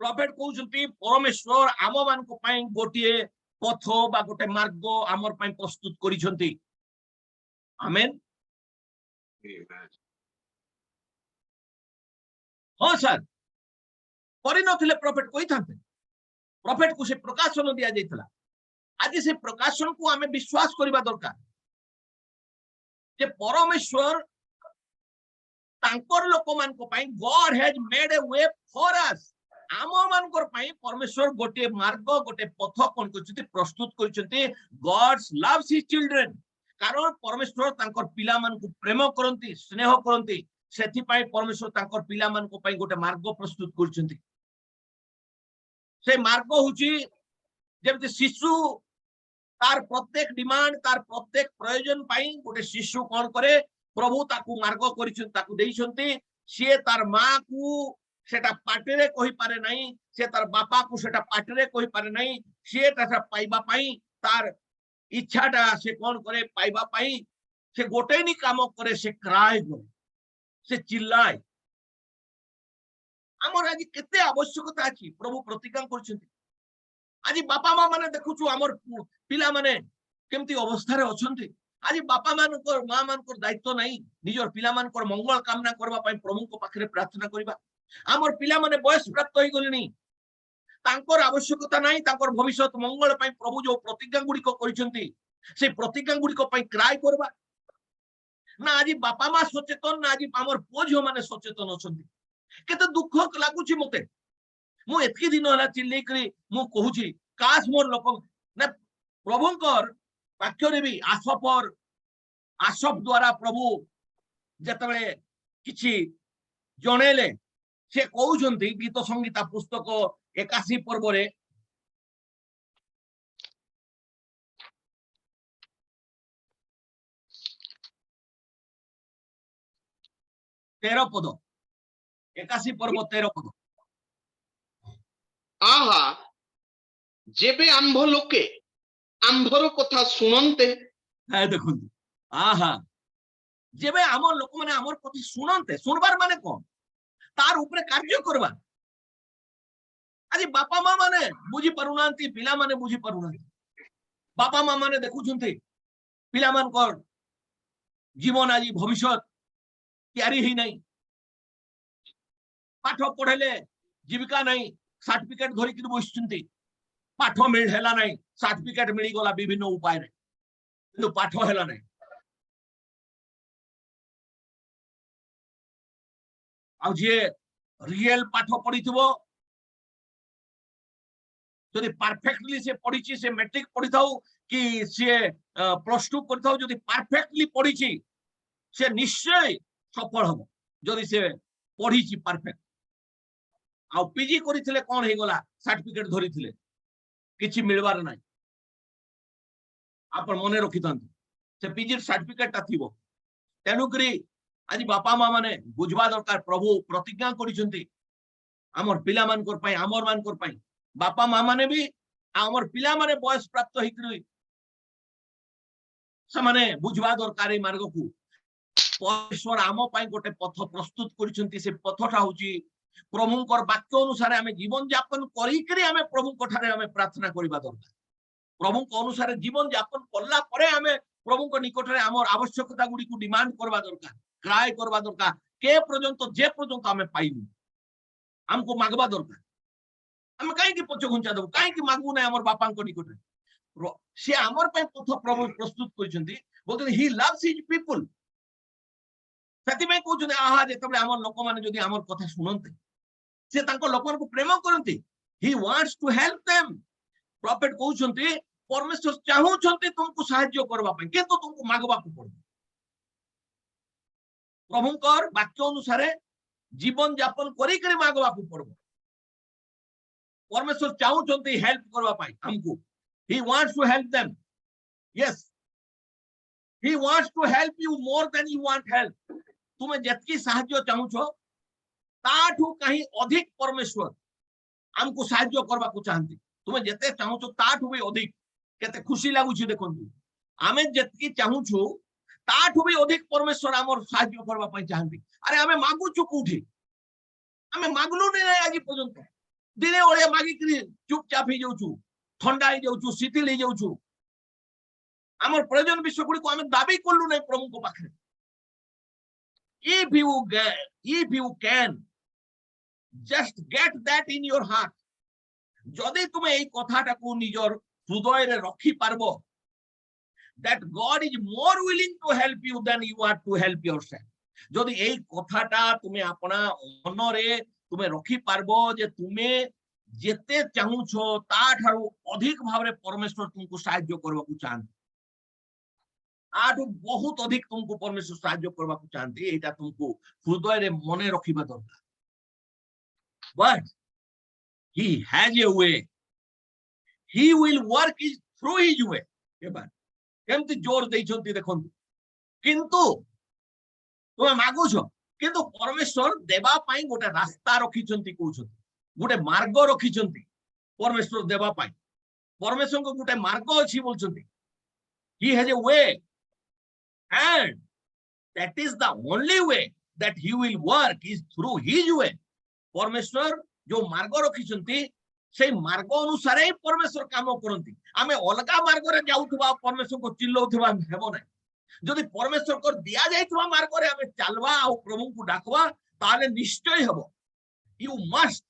Speaker 2: prophet कहउछंती परमेश्वर आम मान को पई गोटिए पथ बा गोटे मार्ग आमर पई प्रस्तुत करिसंती आमेन हां सर करि नथिले प्रॉफिट कहि थांते प्रॉफिट को से प्रकाशन दिया जाइतला आज से प्रकाशन को आमे विश्वास करबा दरकार जे परमेश्वर तांकर लोक मान को पई God has made a way for us आम मानकर पई परमेश्वर गोटे मार्ग गोटे पथ कोन करछथि प्रस्तुत करछथि गॉड्स लव्स हिज चिल्ड्रन कारण परमेश्वर तांकर पिला मान को प्रेम करंती स्नेह करंती सेथि पई परमेश्वर तांकर पिला मान को पई गोटे मार्ग प्रस्तुत करछथि से मार्ग होची जेमति शिशु तार प्रत्येक डिमांड तार प्रत्येक प्रयोजन पाई गोटे शिशु कोन करे प्रभु ताकू मार्ग करिछन ताकू देइछन्ती से तार मां को সেটা পাটিরে কହି পারে নাই, সে তার বাপাକୁ সেটা পাটিরে কহি পারে নাই, সেটা পাইবা পাই তার ইচ্ছাটা সে কোন করে পাইবা পাই সে গোটেনি কাম করে, সে ক্রায় করে, সে চিল্লায়। আমার আজ কেতে আবশ্যকতা আছে প্রভু প্রতিজ্ঞা করছেন। আজ বাপা মা মানে দেখুছু আমার পিলা মানে কেমতি অবস্থারে অছন্তি। আজ বাপা মানকর মা মানকর দায়িত্ব নাই নিজর পিলা মানকর মঙ্গল কামনা করবা পাই প্রভুଙ୍କ পাখରେ প্রার্থনা করিবা। আমার পিলা মানে বয়স প্রাপ্ত হই গলেনি, তাঙ্কর আবশ্যকতা নাই তাঙ্কর ভবিষ্যৎ মঙ্গল পাই প্রভু যে প্রতিজ্ঞা গুড়িক করিছন্তি সেই প্রতিজ্ঞা গুড়িক পাই ক্রায় করবা না। আজ বাপা মা সচেতন না, আজ আমার পুଅ ଝିଅ ମାନେ ସଚେତନ ଅଛନ୍ତି। କେତେ ଦୁଃଖ ଲାଗୁଛି ମତେ। ମୁଁ ଏତିକି ଦିନ ହେଲା ଚିଲେଇକରି ମୁଁ କହୁଛି କାଶ ମୋର ଲୋକ ନା ପ୍ରଭୁଙ୍କର ବାକ୍ୟରେ ବି ଆସପ ଦ୍ୱାରା ପ୍ରଭୁ ଯେତେବେଳେ କିଛି ଜଣେଇଲେ ସେ କହୁଛନ୍ତି ଗୀତ ସଂଗୀତା ପୁସ୍ତକ 81 ପର୍ବରେ 13 ପଦ, 81 ପର୍ବ 13 ପଦ।
Speaker 1: ଆହା ଯେବେ ଆମ୍ଭ ଲୋକେ ଆମ୍ଭର କଥା ଶୁଣନ୍ତେ।
Speaker 2: হ্যাঁ দেখুন, আহা যেবে আমার লোক মানে আমার কথা শুনতে, শুনবার মানে কোন তার উপরে কার্য করবা। আজ বাপা মা মানে বুঝি পারুনাহান্তি, পিলা মানে বুঝি পারুনাহান্তি। বাপা মা মানে দেখুଛନ୍ତି পিলা মানকর জীবন আজ ভবিষ্যৎ তৈরি হই নাই, পাঠ পড়াইলে জীবিকা নাই, সার্টিফিকেট ধরিকি বসছেন। পাঠ হেলা নাই, সার্টিফিকেট মিলিগলা বিভিন্ন উপায়ে, কিন্তু পাঠ হেলা নাই। ଆଉ ଯିଏ ରିଏଲ ପାଠ ପଢିଥିବ, ଯଦି ପରଫେକ୍ଟଲି ସେ ପଢିଛି, ସେ ମେଟ୍ରିକ ପଢିଥାଉ କି ସିଏ +2 କରିଥାଉ, ଯଦି ପରଫେକ୍ଟଲି ପଢିଛି ସେ ନିଶ୍ଚୟ ସଫଳ ହବ ଯଦି ସେ ପଢିଛି ପରଫେକ୍ଟ। ଆଉ ପିଜି କରିଥିଲେ କଣ ହେଇଗଲା, ସାର୍ଟିଫିକେଟ ଧରିଥିଲେ କିଛି ମିଳିବାର ନାହିଁ। ଆପଣ ମନେ ରଖିଥାନ୍ତୁ ସେ ପିଜି ସାର୍ଟିଫିକେଟଟା ଥିବ। ତେଣୁକରି ଆଜି ବାପା ମା ମାନେ ବୁଝବା ଦରକାର ପ୍ରଭୁ ପ୍ରତିଜ୍ଞା କରିଛନ୍ତି ଆମର ପିଲାମାନଙ୍କର ପାଇଁ, ଆମର ମାନଙ୍କର ପାଇଁ। ବାପା ମା ମାନେ ବି ଆମର ପିଲାମାନେ ବୟସ ପ୍ରାପ୍ତ ହେଇକରି ସେମାନେ ବୁଝବା ଦରକାର ଏଇ ମାର୍ଗକୁ। ପରମେଶ୍ୱର ଆମ ପାଇଁ ଗୋଟେ ପଥ ପ୍ରସ୍ତୁତ କରିଛନ୍ତି। ସେ ପଥଟା ହଉଛି ପ୍ରଭୁଙ୍କର ବାକ୍ୟ ଅନୁସାରେ ଆମେ ଜୀବନ ଯାପନ କରିକିରି ଆମେ ପ୍ରଭୁଙ୍କ ଠାରେ ଆମେ ପ୍ରାର୍ଥନା କରିବା ଦରକାର। ପ୍ରଭୁଙ୍କ ଅନୁସାରେ ଜୀବନ ଯାପନ କଲା ପରେ ଆମେ ପ୍ରଭୁଙ୍କ ନିକଟରେ ଆମର ଆବଶ୍ୟକତା ଗୁଡିକୁ ଡିମାଣ୍ଡ କରିବା ଦରକାର, କ୍ରାଏ କରିବା ଦରକାର। କେ ପର୍ଯ୍ୟନ୍ତ ଯେ ପର୍ଯ୍ୟନ୍ତ ଆମେ ପାଇବୁ ଆମକୁ ମାଗବା ଦରକାର। ଆମେ କାହିଁକି ପଛ ଘୁଞ୍ଚା ଦେବୁ, କାହିଁକି ମାଗୁ ନାହିଁ ଆମର ବାପାଙ୍କ ନିକଟରେ? ସେ ଆମର ପାଇଁ ପଥ ପ୍ରଭୁ ପ୍ରସ୍ତୁତ କରିଛନ୍ତି। କହୁଛନ୍ତି ହି ଲଭ୍ସ ହିଜ ପିପୁଲ। ସେଥିପାଇଁ କହୁଛନ୍ତି ଆହା ଯେତେବେଳେ ଆମର ଲୋକମାନେ ଯଦି ଆମର କଥା ଶୁଣନ୍ତି, ସେ ତାଙ୍କ ଲୋକମାନଙ୍କୁ ପ୍ରେମ କରନ୍ତି। ହି ୱାଣ୍ଟସ ଟୁ ହେଲ୍ପ ଦେମ୍। ପ୍ରଫେଟ କହୁଛନ୍ତି ପରମେଶ୍ୱର ଚାହୁଁଛନ୍ତି ତୁମକୁ ସାହାଯ୍ୟ କରିବା ପାଇଁ, କିନ୍ତୁ ତୁମକୁ ମାଗବାକୁ ପଡିବ। ପ୍ରଭୁଙ୍କର ବାକ୍ୟ ଅନୁସାରେ ଜୀବନ ଯାପନ କରିକିରି ମାଗବାକୁ ପଡିବ। ପରମେଶ୍ୱର ଚାହୁଁଛନ୍ତି ହେଲ୍ପ କରିବା ପାଇଁ ଆମକୁ। He wants to help them. Yes. He wants to help you more than you want help. ତୁମେ ଯେତିକି ସାହାଯ୍ୟ ଚାହୁଁଛ ତାଠୁ କାହିଁ ଅଧିକ ପରମେଶ୍ୱର ଆମକୁ ସାହାଯ୍ୟ କରିବାକୁ ଚାହାନ୍ତି। ତୁମେ ଯେତେ ଚାହୁଁଛ ତାଠୁ ବି ଅଧିକ। କେତେ ଖୁସି ଲାଗୁଛି ଦେଖନ୍ତୁ, ଆମେ ଯେତିକି ଚାହୁଁଛୁ ତାଠୁ ବି ଅଧିକ ପରମେଶ୍ୱର ଆମର ସାହାଯ୍ୟ କରିବା ପାଇଁ ଚାହାନ୍ତି। ଆରେ ଆମେ ମାଗୁଛୁ କୋଉଠି? ଆମେ ମାଗଲୁନି ନାହିଁ ଆଜି ପର୍ଯ୍ୟନ୍ତ। ଦିନେ ଓଳିଆ ମାଗିକିରି ଚୁପଚାପ ହେଇଯାଉଛୁ, ଥଣ୍ଡା ହେଇଯାଉଛୁ, ଶିଥିଳ ହେଇଯାଉଛୁ। ଆମର ପ୍ରয়োଜନ ବିଷୟ ଗୁଡିକୁ ଆମେ ଦାବି କଲୁ ନାହିଁ ପ୍ରଭୁଙ୍କ ପାଖରେ। If you can just get that in your heart, ଯଦି ତୁମେ ଏଇ କଥାଟାକୁ ନିଜର ହୃଦୟରେ ରଖି ପାରିବ, that God is more willing to help you than you are to help yourself. ଯଦି ଏଇ କଥାଟା ତୁମେ ଆପଣା ମନରେ ତୁମେ ରଖି ପାରିବ ଯେ ତୁମେ ଯେତେ ଚାହୁଁଛ ତାଠାରୁ ଅଧିକ ଭାବରେ ପରମେଶ୍ୱର ତୁମକୁ ସାହାଯ୍ୟ କରିବାକୁ ଚାହାନ୍ତି, ତାଠୁ ବହୁତ ଅଧିକ ତୁମକୁ ପରମେଶ୍ୱର ସାହାଯ୍ୟ କରିବାକୁ ଚାହାନ୍ତି, ଏଇଟା ତୁମକୁ ହୃଦୟରେ ମନେ ରଖିବା ଦରକାର। But he has a way. He will work through his way. କେମିତି ଜୋର ଦେଇଛନ୍ତି ଦେଖନ୍ତୁ। କିନ୍ତୁ ତୁମେ ମାଗୁଛ किंतु परमेश्वर देवा पाई गोटे रास्ता रखिछंती कहउछंती गोटे मार्ग रखिछंती परमेश्वर देवा पाई परमेश्वर को गोटे मार्ग अछि बोलछंती he has a way and that is the only way that he will work is through his way परमेश्वर जो मार्ग रखिछंती से मार्ग अनुसार ही परमेश्वर काम करती आम अलग मार्ग रे जाउथबा परमेश्वर को चिल्लौथबा हेबो नै जदि परमेश्वर को दिया जाइथबा मार्ग रे आमे चलवा आ प्रभु को डाकवा ताले निश्चय हेबो you must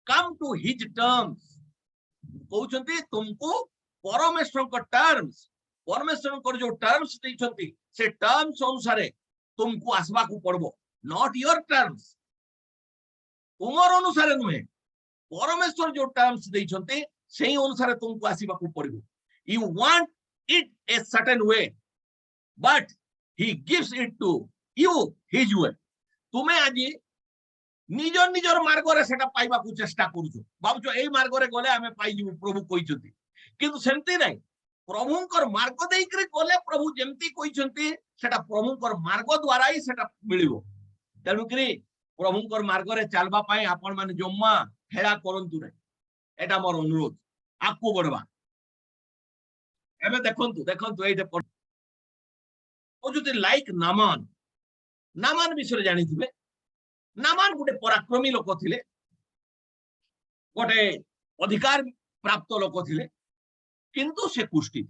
Speaker 2: come to his terms कहउछंती तुमको परमेश्वर को टर्म्स परमेश्वर को जो टर्म्स दैछंती से टर्म्स अनुसार तुमको आसबा को पड़बो नॉट योर टर्म्स तुमर अनुसार नुहे परमेश्वर जो टर्म्स दैछंती सेही अनुसार तुमको आसीबा को पड़बो you want it a certain way but he gives it to you his way तुमे आजी निजर निजर मार्ग रे सेटा पाइबा को चेष्टा करूछो बाबूचो एई मार्ग रे गले आमे पाइ जिवु प्रभु कहिछंती किंतु सेंती नै प्रभुंकर मार्ग देइकरी गले प्रभु जेमती कहिछंती सेटा प्रभुंकर मार्ग द्वारा ही सेटा मिलिबो तेनुकरी प्रभुंकर मार्ग रे चलबा पाई आपण माने जम्मा हेला करंतु नै एटा मोर अनुरोध आपको बडबा एबे देखंतु देखंतु एइटे ओ जति लाइक नामान विषय जानिथिबे नामान गोटे पराक्रमी लोक थिले गोटे अधिकार प्राप्त लोक थिले किंतु से कुष्ठी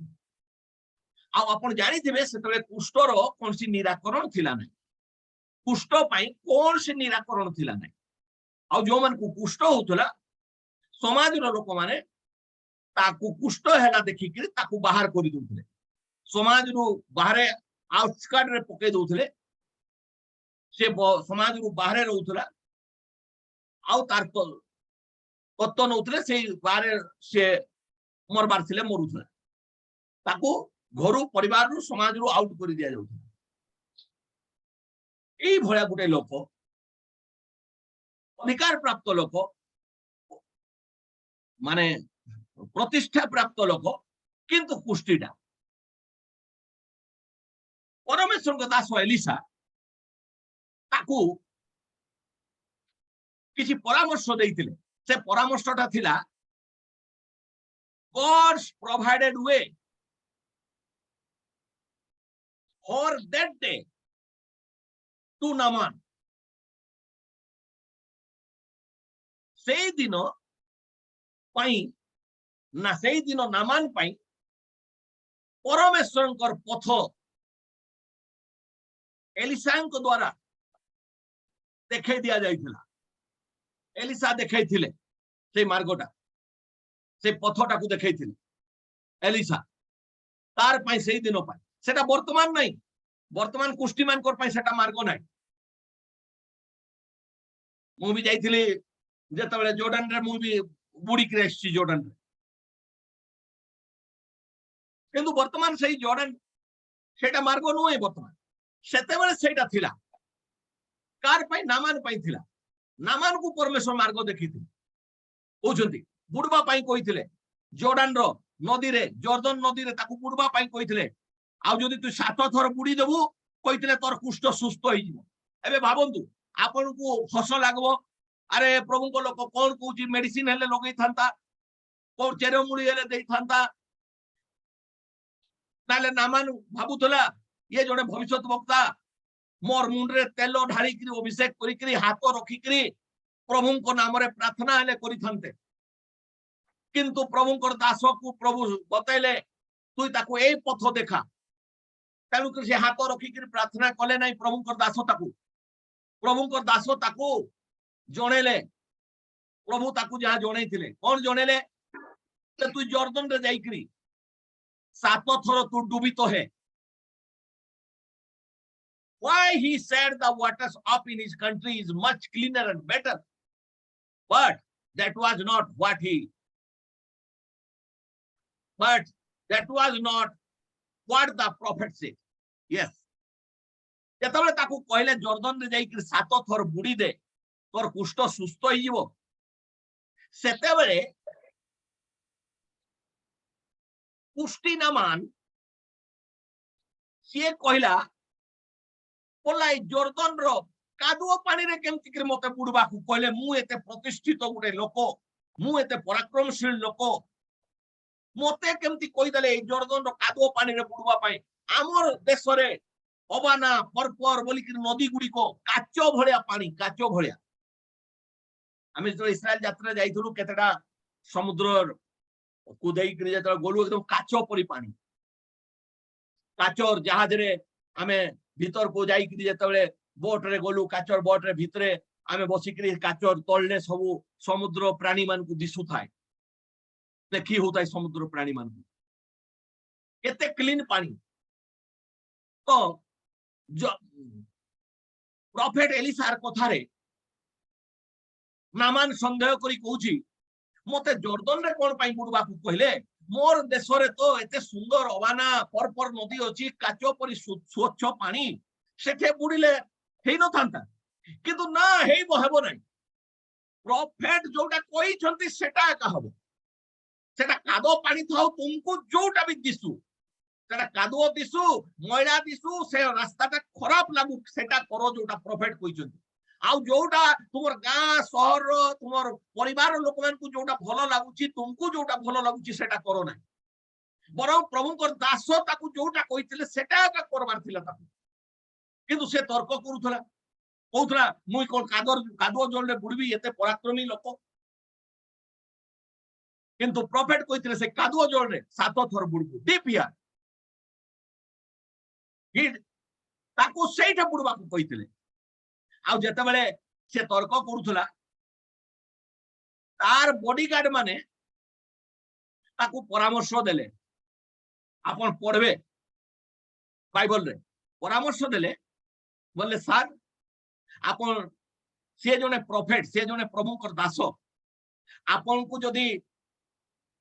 Speaker 2: आ आपण जानिथिबे सेतले कुष्ठर कोनसी निराकरण थिला नै कुष्ठ पाई कोन से निराकरण थिला नै आ जो मन को कुष्ठ होतला समाज रो लोक माने ताकू कुष्ठ हेला देखि कि ताकू बाहर करि दोथले समाज रो बाहर आउटस्कट रे पके दोथले से समाज रो बाहर रहउतला आउ तार पतन होतले से बाहर से मरबार थिले मरुथला ताकू घरु परिवार रो समाज रो आउट करि दिया जाउथला एई भया गुटे लोक अधिकार प्राप्त लोक माने प्रतिष्ठा प्राप्त लोक किंतु कुष्ठीटा परमेश्वर को दास एलिसा ताकू किसी परामर्श देइतिले से परामर्शटा थिला God's provided way for that day to Naaman सेई दिनो पाई ना सेई दिनो नामान पाई परमेश्वर पथ एलिसा द्वारा देखे दिया जाइथिला एलिसा देखैथिले से मार्गटा से पथटा को देखैथिले एलिसा तार पाई सेई दिनो पाई सेटा वर्तमान नहीं वर्तमान कुष्ठीमान कर पाई सेटा मार्ग नहीं मु भी जाइथिली जेतबेले जॉर्डन रे मु भी बुडी क्रेसची जॉर्डन रे किंतु वर्तमान सेई जॉर्डन सेटा मार्ग नुहे वर्तमान सेतेबेले सेटा थिला कार पाई नामान पाई थिला नामान को परमेश्वर मार्ग देखिथिले कहउछंती बुडबा पाई कहिथिले जॉर्डन रो नदी रे जॉर्डन नदी रे ताकू बुडबा पाई कहिथिले आ जदी तू 7 थर बुडी देबू कहिथिले तोर कुष्ठ सुस्त होई जिवो एबे भाबंतु आपन को हस लागबो अरे प्रभु को लोक कोन कहउची मेडिसिन हेले लगै थांता को चेरमुली हेले देई थांता नाले नामान भाबुतला ये जोड़े भविष्यत वक्ता मोर मुंडरे तेल ढारी करी अभिषेक करी करी हाथ रखी करी प्रभु को नाम रे प्रार्थना हेले करी थांते किंतु प्रभु को दास को प्रभु बतैले तू ताको ए पथ देखा तेणु कर से हाथ रखी करी प्रार्थना कले नहीं प्रभु को दास ताको जणेले प्रभु ताको जहा जणै थिले कोन जणेले तू जॉर्डन रे जाई करी 7 थर तू डूबी तो है why he said the waters up in his country is much cleaner and better but that was not what the prophet said yes जेतबेले ताकू कहले जॉर्डन रे जाई कि 7 थर बुडी दे तोर कुष्ठ सुस्त होई जीवो सेतेबेले कुष्ठी नामान से कहला बोला जॉर्डन रो कादुओ पानी रे केमति कर मते बुडबा को कहले मु एते प्रतिष्ठित गुटे लोक मु एते पराक्रमशील लोक मते केमति कहि देले ए जर्दन रो कादुओ पानी रे बुडबा पई हमर देश रे अबाना परपर बोली कि नदी गुडी को काचो भलिया पानी काचो भलिया आमे जो इस्राएल यात्रा जाइथुलु केतेडा समुद्र को देई कि जेतल गोलु एकदम काचो परी पानी काचोर जहाज रे आमे भीतर को जाई कि जेतले बोट रे गोलु काचोर बोट रे भितरे आमे बसी कि काचोर तळले सब समुद्र प्राणी मान को दिसु थाए देखी होता समुद्र प्राणी मान को केते क्लीन पानी तो प्रॉफेट एलिसार कथारे नामान संदेह करी कहूची मते जर्दन रे कोन पई बुडबा को कहले मोर देश रे तो एते सुंदर अबाना परपर नदी अछि काचो परी स्वच्छ पानी सेठे बुडिले हेई न थांता किंतु ना हेई बहबो नै प्रॉफेट जोटा कोई छंती सेटा का हबो सेटा कादो पानी थाउ तुमको जोटा भी दिसु सेटा कादो दिसु मैला दिसु से रास्ताटा खराब लागु सेटा करो जोटा प्रॉफेट कोइ छंती आउ जोटा तुमर गां शहर तुमर परिवार लोक मान को जोटा भलो लागुची तुमको जोटा भलो लागुची सेटा करो नै बरं प्रभु को दास ताकू जोटा कहितले सेटा का करबार थिला ताकू किंतु से तर्क करूथला कहूथला मुई कोन कादो जलरे बुडबी एते पराक्रमी लोक किंतु प्रॉफेट कहितले से कादो जलरे सात थर बुडबू डीप यार ही ताकू सेटा बुडबा को कहितले आ जेते बेले से तर्क करूथला तार बॉडीगार्ड माने ताकू परामर्श देले आपण पढबे बाइबल रे परामर्श देले बोले सर आपण से जने प्रॉफेट से जने प्रभु कर दास आपण को जदी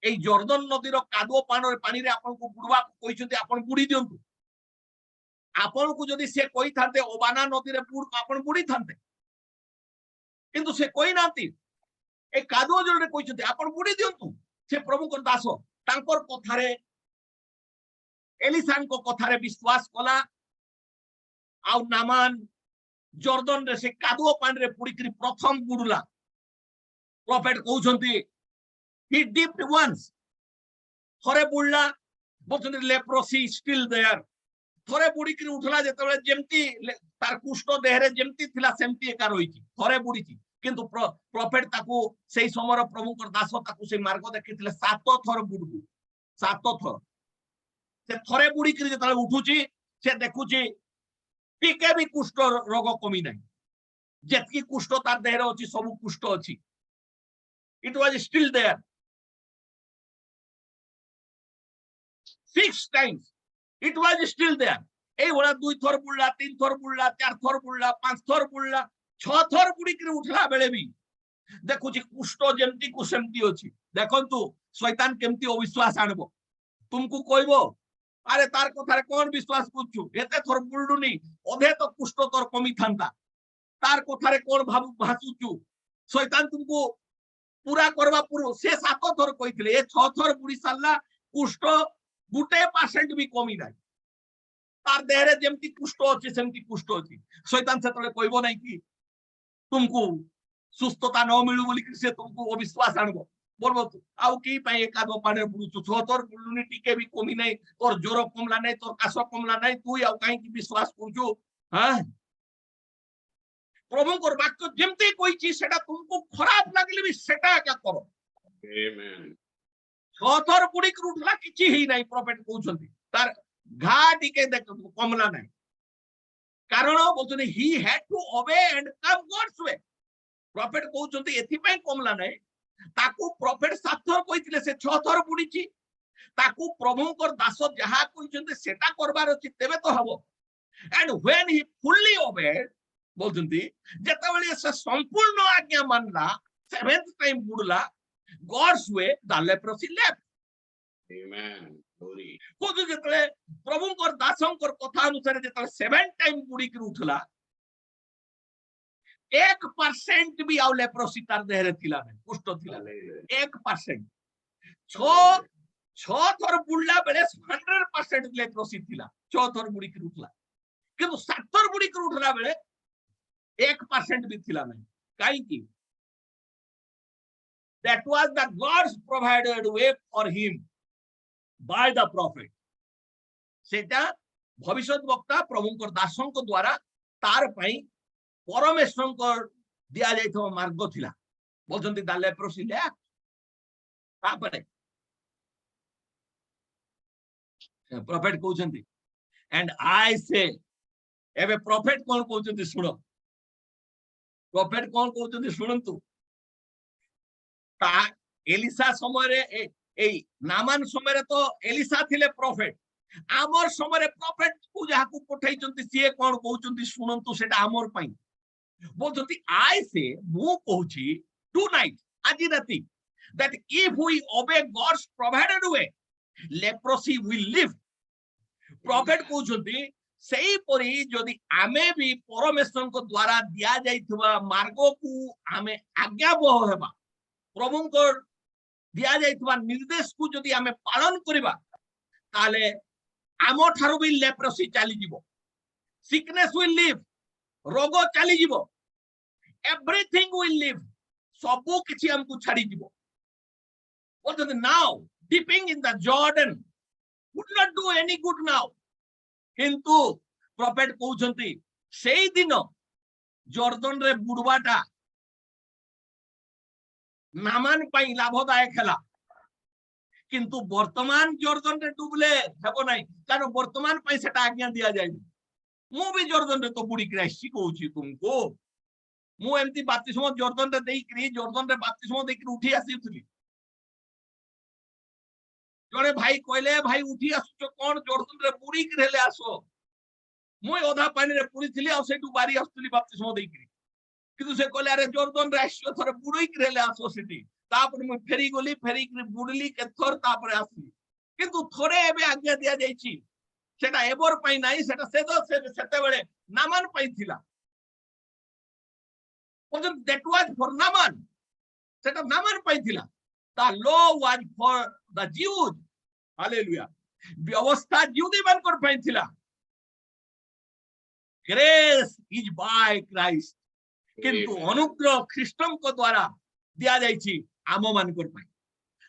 Speaker 2: ए जर्दन नदी रो कादो पानी रे आपण को बुडवा कोइ छथि आपण बुडी दियंतु आपण को जदी से कोइ थाते ओबाना नदी रे बुड आपण बुडी थाते किंतु से कोइ नाती ए कादो जल रे कोइ छथि आपण बुडी दियंतु से प्रभु कर दास तांकर कथारे एलिसान को कथारे विश्वास कला आउ नामान जर्दन रे से कादुओ पानी रे पुडी करी प्रथम बुडला प्रॉफेट कहउछंती ही डिप्ड वंस थरे बुडला बोलछंती लेप्रोसी स्टिल देयर थरे बुडी करी उठला जेतबे जेमती तार कुष्ठ देह रे जेमती थिला सेमती एका रहिची थरे बुडीची किंतु प्रॉफेट ताकू सेई समर प्रभु कर दास ताकू से मार्ग देखिथिले सात थर बुडबू सात थर से थरे बुडी करी जेतबे उठुची से देखुची टिके भी कुष्ठ रोग कमी नहीं जेतकी कुष्ठ तार देह रे अछि सब कुष्ठ अछि it was still there 6 times it was still there ए बड़ा दुई थर बुडला तीन थर बुडला चार थर बुडला पांच थर बुडला छ थर बुडी के उठला बेले भी देखुची कुष्ठ जेमती को सेमती अछि देखंतु शैतान केमती अविश्वास आनबो तुमको कहबो अरे तार कथारे कोन विश्वास करछु एते थर बुडुनी ओधे तो कुष्ठ तोर कमी थांता तार कथारे कोन भासुछु शैतान तुमको पूरा करबा पुरो से सात थर कहितले ए छ थर बुडी साला कुष्ठ गुटे % भी कमी नाही तार देह रे जेमती कुष्ठ अछि सेमती कुष्ठ अछि शैतान से तले कहबो नै कि तुमको सुस्थता न मिलु बोली कि से तुमको अविश्वास आनबो बोलबो आउ की पाए एकादो पाने बुडुछु छ थर बुडुनी टिके भी कमी नै तोर जोर कमला नै तोर कास कमला नै तू आउ काई की विश्वास करछु हां प्रभु को वाक्य जेमती कोई चीज सेटा तुमको खराब लागले भी सेटा क्या करो आमेन छ थर बुडी के उठला किछि ही नै प्रॉफेट कहउछंती तार घा टिके देख कमला नै कारण बोलछने he had to obey and come God's way prophet कहउछंती एथि पय कमला नै ताकू प्रॉफेट सात थर कहितले से छ थर बुडीची ताकू प्रभु कर दास जहा कहिसंते सेटा करबार अछि तेबे तो हबो and when he fully obeyed बोलछंती जेतेबेले से संपूर्ण आज्ञा मानला सेवेंथ टाइम बुडला God's way the leprosy left amen glory को जेतेबेले प्रभु कर दासं कर कथा अनुसार जेतेबेले 7 टाइम बुडी के उठला 1% भी आउ लेप्रोसी तार देह रे थिला नै कुष्ठ थिला 1% छ थर बुडला बेले 100% लेप्रोसी थिला छ थर बुडी के उठला किंतु 7 थर बुडी के उठला बेले 1% भी थिला नहीं काई की that was the God's provided way for him by the prophet सेटा भविष्यत वक्ता प्रभुंकर दासों को द्वारा तार पई परमेश्वर को दिया जाइथो मार्ग थिला बोलचंती द लेप्रोसी लैक तापरे प्रॉफिट कहउचंती एंड आई से एबे प्रॉफिट कोन कहउचंती सुनो प्रॉफिट कोन कहउचंती सुनंतु ता एलिसा समय रे ए नामान समय रे तो एलिसा थिले प्रॉफिट आमर समय रे प्रॉफिट को जहा को पठाइचंती से कोन कहउचंती सुनंतु सेटा आमर पई बोलचंती आई से मु कहउची tonight aji rati that if we obey God's provided way leprosy will live prophet कहउचंती सेही परी जदि आमे भी परमेश्वर को द्वारा दिया जाइथबा मार्ग को आमे आज्ञाबह हेबा प्रभु को दिया जाइथबा निर्देश को जदि आमे पालन करिबा ताले आमो ठारू भी लेप्रोसी चली जीवो सिकनेस विल लिव रोग चली जीवो एवरीथिंग विल लिव सबु किछि हमकु छाडी जीवो what is now dipping in the Jordan would not do any good now किंतु प्रॉफिट कहउचंती सेही दिन जॉर्डन रे बुडवाटा नामान पई लाभदायक हला किंतु वर्तमान जॉर्डन रे डुबले हेबो नाही कारण वर्तमान पई सेटा आज्ञा दिया जाय मु भी जॉर्डन रे तो बुडी क्राइस्ट कहउची तुमको मु एमती बाप्तिस्म जॉर्डन रे देई करी जॉर्डन रे बाप्तिस्म देई करी उठी आसीथली जड़े भाई कहले भाई उठी आसुचो कोन जॉर्डन रे बुडी करेले आसो मु ओधा पानी रे पुरी थिली आ सेटू बारी आस्तली बाप्तिस्म देई करी किंतु से कहले अरे जॉर्डन रे आसो थरे बुडी करेले आसो सेठी तापर मु फेरी गली फेरी बुडली के थोर तापर आसी किंतु थोरे एबे आज्ञा दिया जाईची सेटा एबर पई नाही सेटा सेते बेले नामान पई थिला ओजन दैट वाज फॉर नामान सेटा नामान पई थिला the law was for the Jews hallelujah व्यवस्था यहूदी बनकर पई थिला grace is by Christ किंतु अनुग्रह ख्रीष्टन को द्वारा दिया जाईची आमो मानकर पई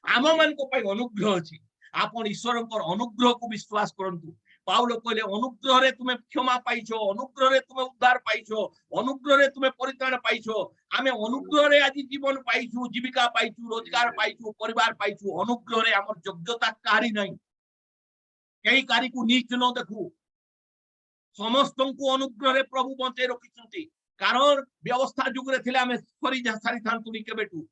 Speaker 2: आमो मान को पई अनुग्रह अछि आपण ईश्वर को अनुग्रह को विश्वास करंतु पाउलो कहले अनुग्रह रे तुमे क्षमा पाइछो अनुग्रह रे तुमे उद्धार पाइछो अनुग्रह रे तुमे परित्राण पाइछो आमे अनुग्रह रे आज जीवन पाइछु जीविका पाइछु रोजगार पाइछु परिवार पाइछु अनुग्रह रे हमर योग्यता कारी नाही केही कारी को नीच न देखु समस्त को अनुग्रह रे प्रभु बंचे रखिछंती कारण व्यवस्था जुग रे थिले आमे सरी सारी थांतुनी केबेटू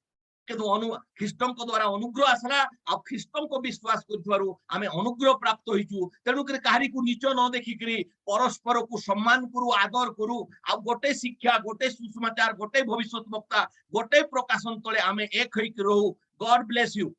Speaker 2: किंतु ख्रीष्टन को द्वारा अनुग्रह आसला आ ख्रीष्टन को विश्वास करथवारु आमे अनुग्रह प्राप्त होइछु तेनु करे काहारी को नीच न देखि करी परस्पर को सम्मान करू आदर करू आ गोटे शिक्षा गोटे सुसमाचार गोटे भविष्यत वक्ता गोटे प्रकाशन तले आमे एक होई रहू गॉड ब्लेस यू